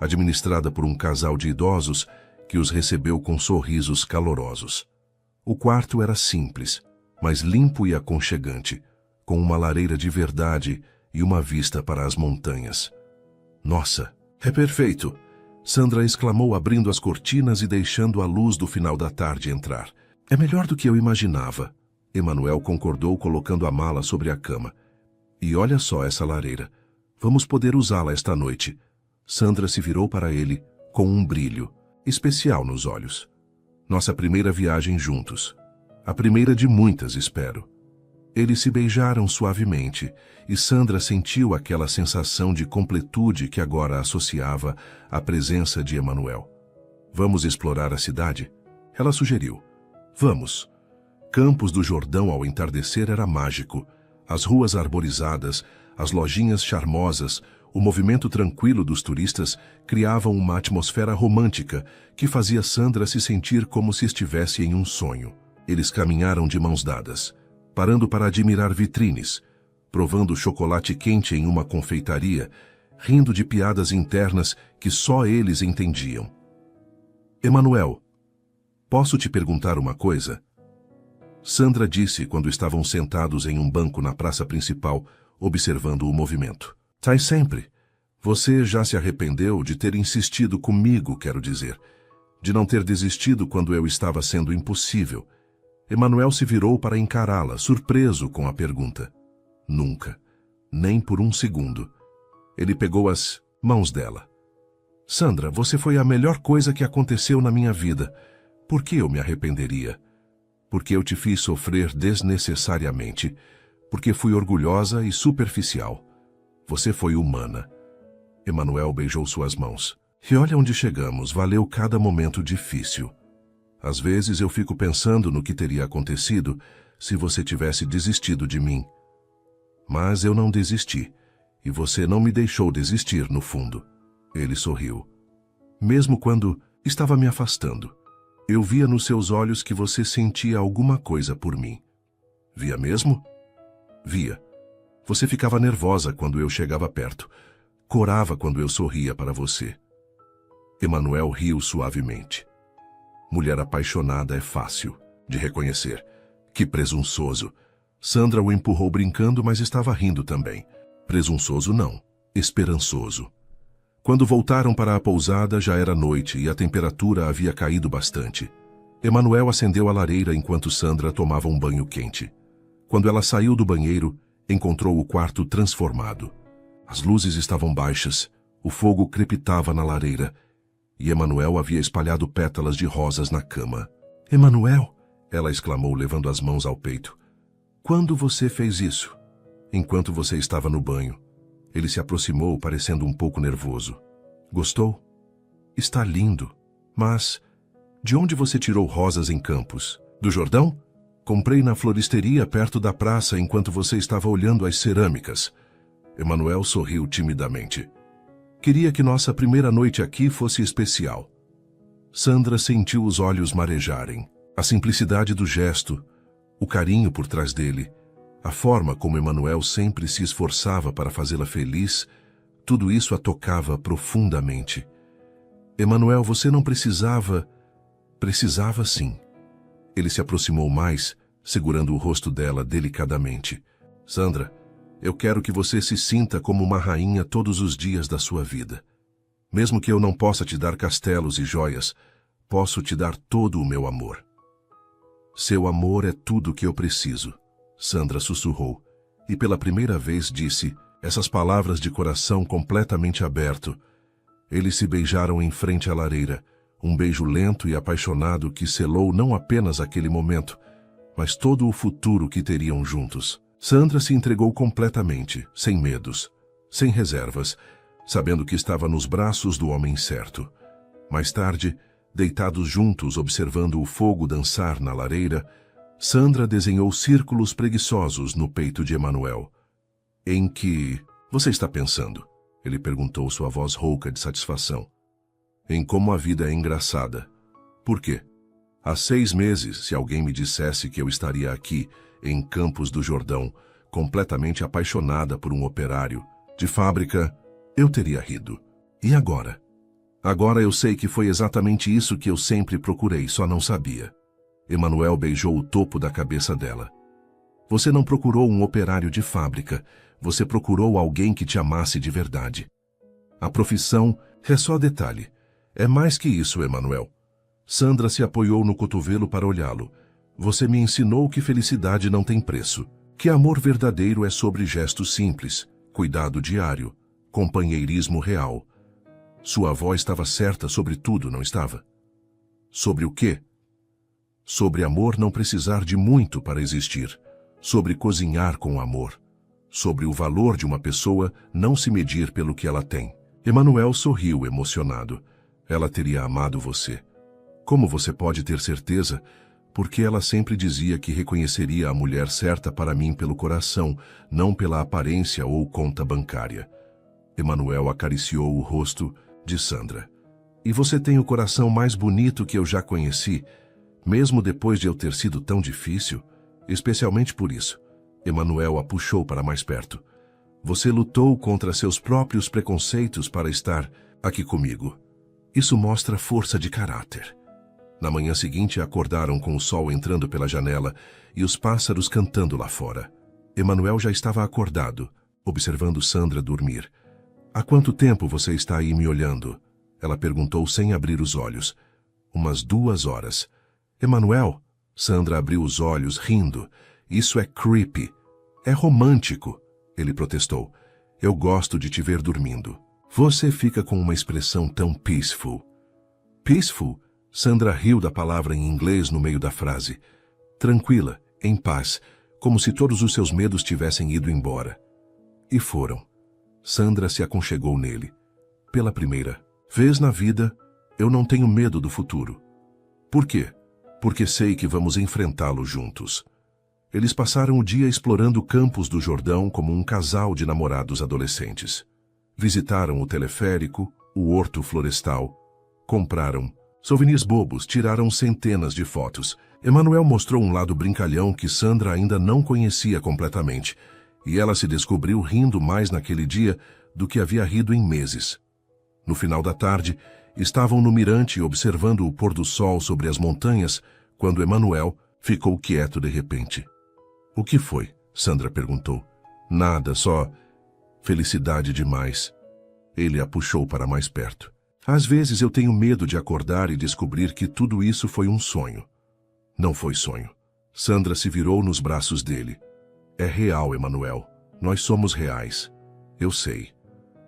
administrada por um casal de idosos que os recebeu com sorrisos calorosos. O quarto era simples, mas limpo e aconchegante, com uma lareira de verdade e uma vista para as montanhas. Nossa, é perfeito! Sandra exclamou abrindo as cortinas e deixando a luz do final da tarde entrar. É melhor do que eu imaginava. Emanuel concordou colocando a mala sobre a cama. E olha só essa lareira. Vamos poder usá-la esta noite. Sandra se virou para ele com um brilho especial nos olhos. Nossa primeira viagem juntos. A primeira de muitas, espero. Eles se beijaram suavemente e Sandra sentiu aquela sensação de completude que agora associava à presença de Emanuel. Vamos explorar a cidade? Ela sugeriu. Vamos. Campos do Jordão ao entardecer era mágico. As ruas arborizadas, as lojinhas charmosas, o movimento tranquilo dos turistas criavam uma atmosfera romântica que fazia Sandra se sentir como se estivesse em um sonho. Eles caminharam de mãos dadas, parando para admirar vitrines, provando chocolate quente em uma confeitaria, rindo de piadas internas que só eles entendiam. Emanuel, Posso te perguntar uma coisa? Sandra disse quando estavam sentados em um banco na praça principal, observando o movimento. Sai sempre. Você já se arrependeu de ter insistido comigo, quero dizer. De não ter desistido quando eu estava sendo impossível. Emanuel se virou para encará-la, surpreso com a pergunta. Nunca. Nem por um segundo. Ele pegou as mãos dela. Sandra, você foi a melhor coisa que aconteceu na minha vida. Por que eu me arrependeria? Porque eu te fiz sofrer desnecessariamente. Porque fui orgulhosa e superficial. Você foi humana. Emanuel beijou suas mãos. E olha onde chegamos, valeu cada momento difícil. Às vezes eu fico pensando no que teria acontecido se você tivesse desistido de mim. Mas eu não desisti, e você não me deixou desistir no fundo. Ele sorriu. Mesmo quando estava me afastando, eu via nos seus olhos que você sentia alguma coisa por mim. Via mesmo? Via. Você ficava nervosa quando eu chegava perto. Corava quando eu sorria para você. Emanuel riu suavemente. Mulher apaixonada é fácil de reconhecer. Que presunçoso. Sandra o empurrou brincando, mas estava rindo também. Presunçoso não, esperançoso. Quando voltaram para a pousada, já era noite e a temperatura havia caído bastante. Emanuel acendeu a lareira enquanto Sandra tomava um banho quente. Quando ela saiu do banheiro, encontrou o quarto transformado. As luzes estavam baixas, o fogo crepitava na lareira, e Emanuel havia espalhado pétalas de rosas na cama. Emanuel, ela exclamou, levando as mãos ao peito. Quando você fez isso? Enquanto você estava no banho. Ele se aproximou, parecendo um pouco nervoso. Gostou? Está lindo. Mas, de onde você tirou rosas em Campos? Do Jordão? Comprei na floristeria perto da praça enquanto você estava olhando as cerâmicas. Emanuel sorriu timidamente. Queria que nossa primeira noite aqui fosse especial. Sandra sentiu os olhos marejarem. A simplicidade do gesto, o carinho por trás dele, a forma como Emanuel sempre se esforçava para fazê-la feliz, tudo isso a tocava profundamente. Emanuel, você não precisava... Precisava sim. Ele se aproximou mais, segurando o rosto dela delicadamente. Sandra, eu quero que você se sinta como uma rainha todos os dias da sua vida. Mesmo que eu não possa te dar castelos e joias, posso te dar todo o meu amor. Seu amor é tudo o que eu preciso. Sandra sussurrou, e pela primeira vez disse essas palavras de coração completamente aberto. Eles se beijaram em frente à lareira, um beijo lento e apaixonado que selou não apenas aquele momento, mas todo o futuro que teriam juntos. Sandra se entregou completamente, sem medos, sem reservas, sabendo que estava nos braços do homem certo. Mais tarde, deitados juntos observando o fogo dançar na lareira, Sandra desenhou círculos preguiçosos no peito de Emanuel. Em que você está pensando? Ele perguntou, sua voz rouca de satisfação. Em como a vida é engraçada. Por quê? Há 6 meses, se alguém me dissesse que eu estaria aqui, em Campos do Jordão, completamente apaixonada por um operário de fábrica, eu teria rido. E agora? Agora eu sei que foi exatamente isso que eu sempre procurei, só não sabia. Emanuel beijou o topo da cabeça dela. Você não procurou um operário de fábrica, você procurou alguém que te amasse de verdade. A profissão é só detalhe. É mais que isso, Emanuel. Sandra se apoiou no cotovelo para olhá-lo. Você me ensinou que felicidade não tem preço, que amor verdadeiro é sobre gestos simples, cuidado diário, companheirismo real. Sua avó estava certa sobre tudo, não estava? Sobre o quê? Sobre amor não precisar de muito para existir, sobre cozinhar com amor, sobre o valor de uma pessoa não se medir pelo que ela tem. Emanuel sorriu emocionado. Ela teria amado você. Como você pode ter certeza? Porque ela sempre dizia que reconheceria a mulher certa para mim pelo coração, não pela aparência ou conta bancária. Emanuel acariciou o rosto de Sandra. E você tem o coração mais bonito que eu já conheci, mesmo depois de eu ter sido tão difícil, especialmente por isso. Emanuel a puxou para mais perto. Você lutou contra seus próprios preconceitos para estar aqui comigo. Isso mostra força de caráter. Na manhã seguinte, acordaram com o sol entrando pela janela e os pássaros cantando lá fora. Emanuel já estava acordado, observando Sandra dormir. "Há quanto tempo você está aí me olhando?" Ela perguntou sem abrir os olhos. "Umas 2 horas." "Emanuel?" Sandra abriu os olhos, rindo. "Isso é creepy. É romântico." Ele protestou. "Eu gosto de te ver dormindo. Você fica com uma expressão tão peaceful." "Peaceful?" Sandra riu da palavra em inglês no meio da frase. "Tranquila, em paz, como se todos os seus medos tivessem ido embora." E foram. Sandra se aconchegou nele. "Pela primeira vez na vida, eu não tenho medo do futuro." "Por quê?" "Porque sei que vamos enfrentá-lo juntos." Eles passaram o dia explorando Campos do Jordão como um casal de namorados adolescentes. Visitaram o teleférico, o horto florestal. Compraram souvenirs bobos, tiraram centenas de fotos. Emanuel mostrou um lado brincalhão que Sandra ainda não conhecia completamente, e ela se descobriu rindo mais naquele dia do que havia rido em meses. No final da tarde, estavam no mirante observando o pôr do sol sobre as montanhas, quando Emanuel ficou quieto de repente. "O que foi?" Sandra perguntou. "Nada, só felicidade demais." Ele a puxou para mais perto. "Às vezes eu tenho medo de acordar e descobrir que tudo isso foi um sonho." "Não foi sonho." Sandra se virou nos braços dele. "É real, Emanuel. Nós somos reais. Eu sei.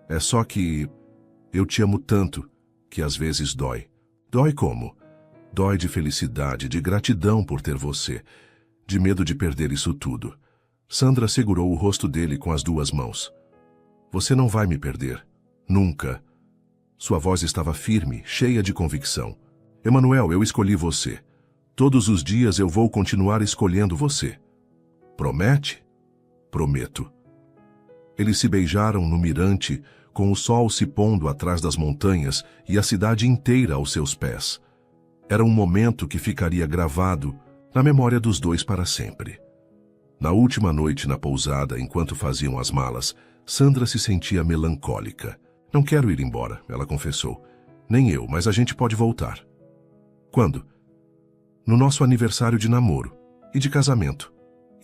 É só que eu te amo tanto que às vezes dói." "Dói como?" "Dói de felicidade, de gratidão por ter você, de medo de perder isso tudo." Sandra segurou o rosto dele com as 2 mãos. "Você não vai me perder. Nunca." Sua voz estava firme, cheia de convicção. "Emanuel, eu escolhi você. Todos os dias eu vou continuar escolhendo você." "Promete?" "Prometo." Eles se beijaram no mirante, com o sol se pondo atrás das montanhas e a cidade inteira aos seus pés. Era um momento que ficaria gravado na memória dos dois para sempre. Na última noite na pousada, enquanto faziam as malas, Sandra se sentia melancólica. "Não quero ir embora," ela confessou. "Nem eu, mas a gente pode voltar." "Quando?" "No nosso aniversário de namoro e de casamento.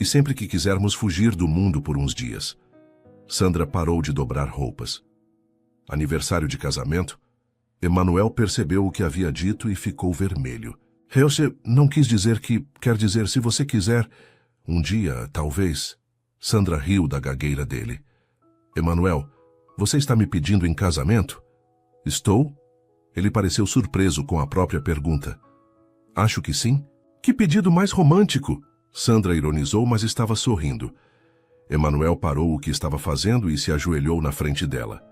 E sempre que quisermos fugir do mundo por uns dias." Sandra parou de dobrar roupas. "Aniversário de casamento?" Emanuel percebeu o que havia dito e ficou vermelho. "Você não quis dizer que... Quer dizer, se você quiser... Um dia, talvez." Sandra riu da gagueira dele. "Emanuel, você está me pedindo em casamento?" "Estou?" Ele pareceu surpreso com a própria pergunta. "Acho que sim." "Que pedido mais romântico!" Sandra ironizou, mas estava sorrindo. Emanuel parou o que estava fazendo e se ajoelhou na frente dela.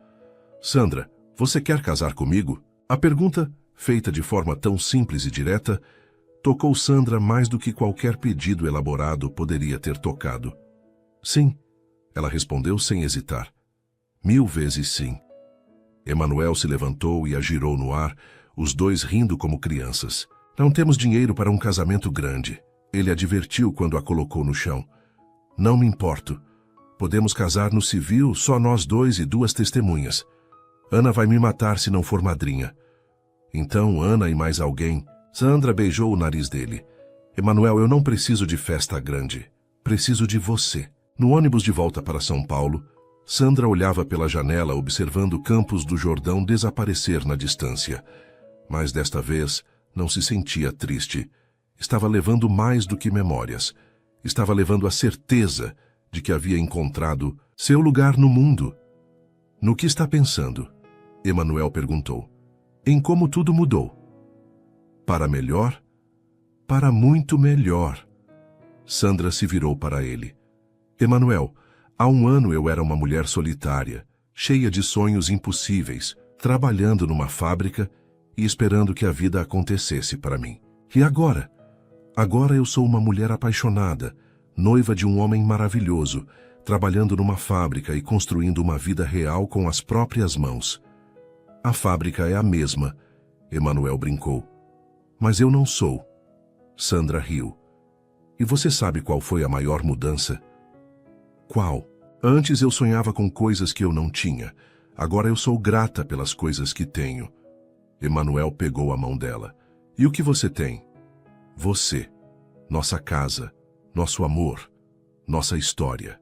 "Sandra, você quer casar comigo?" A pergunta, feita de forma tão simples e direta, tocou Sandra mais do que qualquer pedido elaborado poderia ter tocado. "Sim," ela respondeu sem hesitar. 1000 vezes sim. Emanuel se levantou e a girou no ar, os dois rindo como crianças. "Não temos dinheiro para um casamento grande," ele advertiu quando a colocou no chão. "Não me importo. Podemos casar no civil, só nós dois e 2 testemunhas. Ana vai me matar se não for madrinha." "Então, Ana e mais alguém." Sandra beijou o nariz dele. "Emanuel, eu não preciso de festa grande. Preciso de você." No ônibus de volta para São Paulo, Sandra olhava pela janela observando Campos do Jordão desaparecer na distância. Mas desta vez não se sentia triste. Estava levando mais do que memórias. Estava levando a certeza de que havia encontrado seu lugar no mundo. "No que está pensando?" Emanuel perguntou. "Em como tudo mudou." "Para melhor?" "Para muito melhor." Sandra se virou para ele. "Emanuel, há 1 ano eu era uma mulher solitária, cheia de sonhos impossíveis, trabalhando numa fábrica e esperando que a vida acontecesse para mim. E agora? Agora eu sou uma mulher apaixonada, noiva de um homem maravilhoso, trabalhando numa fábrica e construindo uma vida real com as próprias mãos." "A fábrica é a mesma," Emanuel brincou. "Mas eu não sou." Sandra riu. "E você sabe qual foi a maior mudança?" "Qual?" "Antes eu sonhava com coisas que eu não tinha. Agora eu sou grata pelas coisas que tenho." Emanuel pegou a mão dela. E o que você tem? Você, nossa casa, nosso amor, nossa história.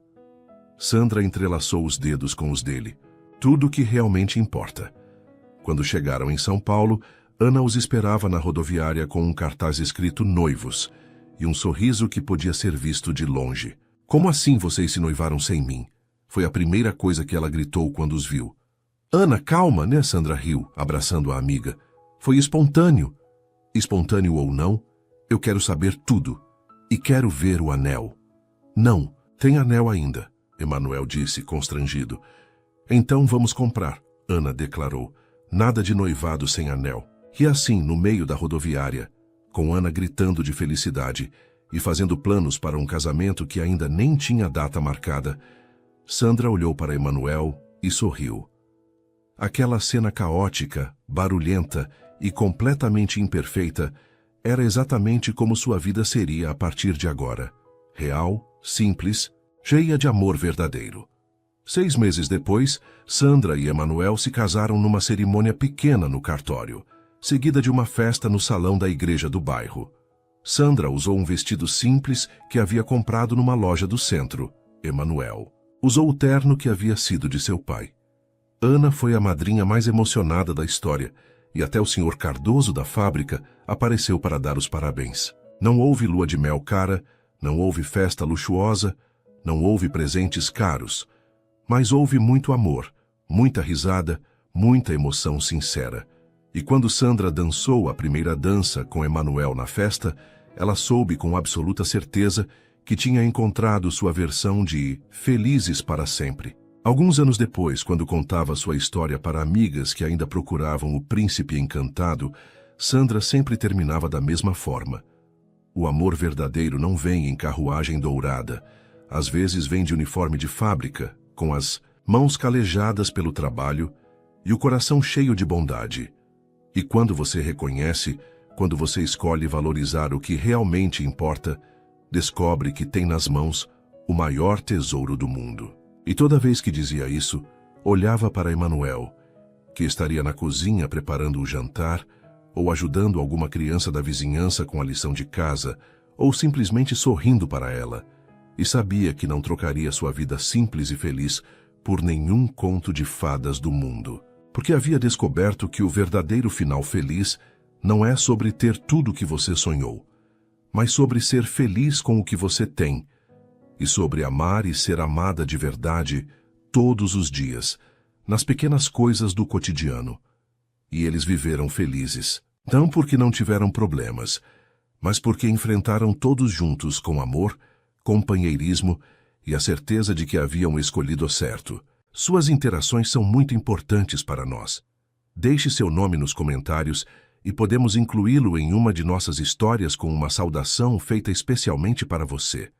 Sandra entrelaçou os dedos com os dele. Tudo o que realmente importa. Quando chegaram em São Paulo, Ana os esperava na rodoviária com um cartaz escrito Noivos e um sorriso que podia ser visto de longe. Como assim vocês se noivaram sem mim? Foi a primeira coisa que ela gritou quando os viu. Ana, calma, né? Sandra riu, abraçando a amiga. Foi espontâneo. Espontâneo ou não, eu quero saber tudo. E quero ver o anel. Não, tem anel ainda, Emanuel disse, constrangido. Então vamos comprar, Ana declarou. Nada de noivado sem anel. E assim, no meio da rodoviária, com Ana gritando de felicidade e fazendo planos para um casamento que ainda nem tinha data marcada, Sandra olhou para Emanuel e sorriu. Aquela cena caótica, barulhenta e completamente imperfeita era exatamente como sua vida seria a partir de agora. Real, simples, cheia de amor verdadeiro. 6 meses depois, Sandra e Emanuel se casaram numa cerimônia pequena no cartório, seguida de uma festa no salão da igreja do bairro. Sandra usou um vestido simples que havia comprado numa loja do centro. Emanuel usou o terno que havia sido de seu pai. Ana foi a madrinha mais emocionada da história, e até o senhor Cardoso da fábrica apareceu para dar os parabéns. Não houve lua de mel cara, não houve festa luxuosa, não houve presentes caros, mas houve muito amor, muita risada, muita emoção sincera. E quando Sandra dançou a primeira dança com Emanuel na festa, ela soube com absoluta certeza que tinha encontrado sua versão de Felizes para Sempre. Alguns anos depois, quando contava sua história para amigas que ainda procuravam o príncipe encantado, Sandra sempre terminava da mesma forma. O amor verdadeiro não vem em carruagem dourada. Às vezes vem de uniforme de fábrica, com as mãos calejadas pelo trabalho e o coração cheio de bondade. E quando você reconhece, quando você escolhe valorizar o que realmente importa, descobre que tem nas mãos o maior tesouro do mundo. E toda vez que dizia isso, olhava para Emanuel, que estaria na cozinha preparando o jantar, ou ajudando alguma criança da vizinhança com a lição de casa, ou simplesmente sorrindo para ela, e sabia que não trocaria sua vida simples e feliz por nenhum conto de fadas do mundo. Porque havia descoberto que o verdadeiro final feliz não é sobre ter tudo o que você sonhou, mas sobre ser feliz com o que você tem, e sobre amar e ser amada de verdade todos os dias, nas pequenas coisas do cotidiano. E eles viveram felizes, não porque não tiveram problemas, mas porque enfrentaram todos juntos com amor, companheirismo e a certeza de que haviam escolhido certo. Suas interações são muito importantes para nós. Deixe seu nome nos comentários e podemos incluí-lo em uma de nossas histórias com uma saudação feita especialmente para você.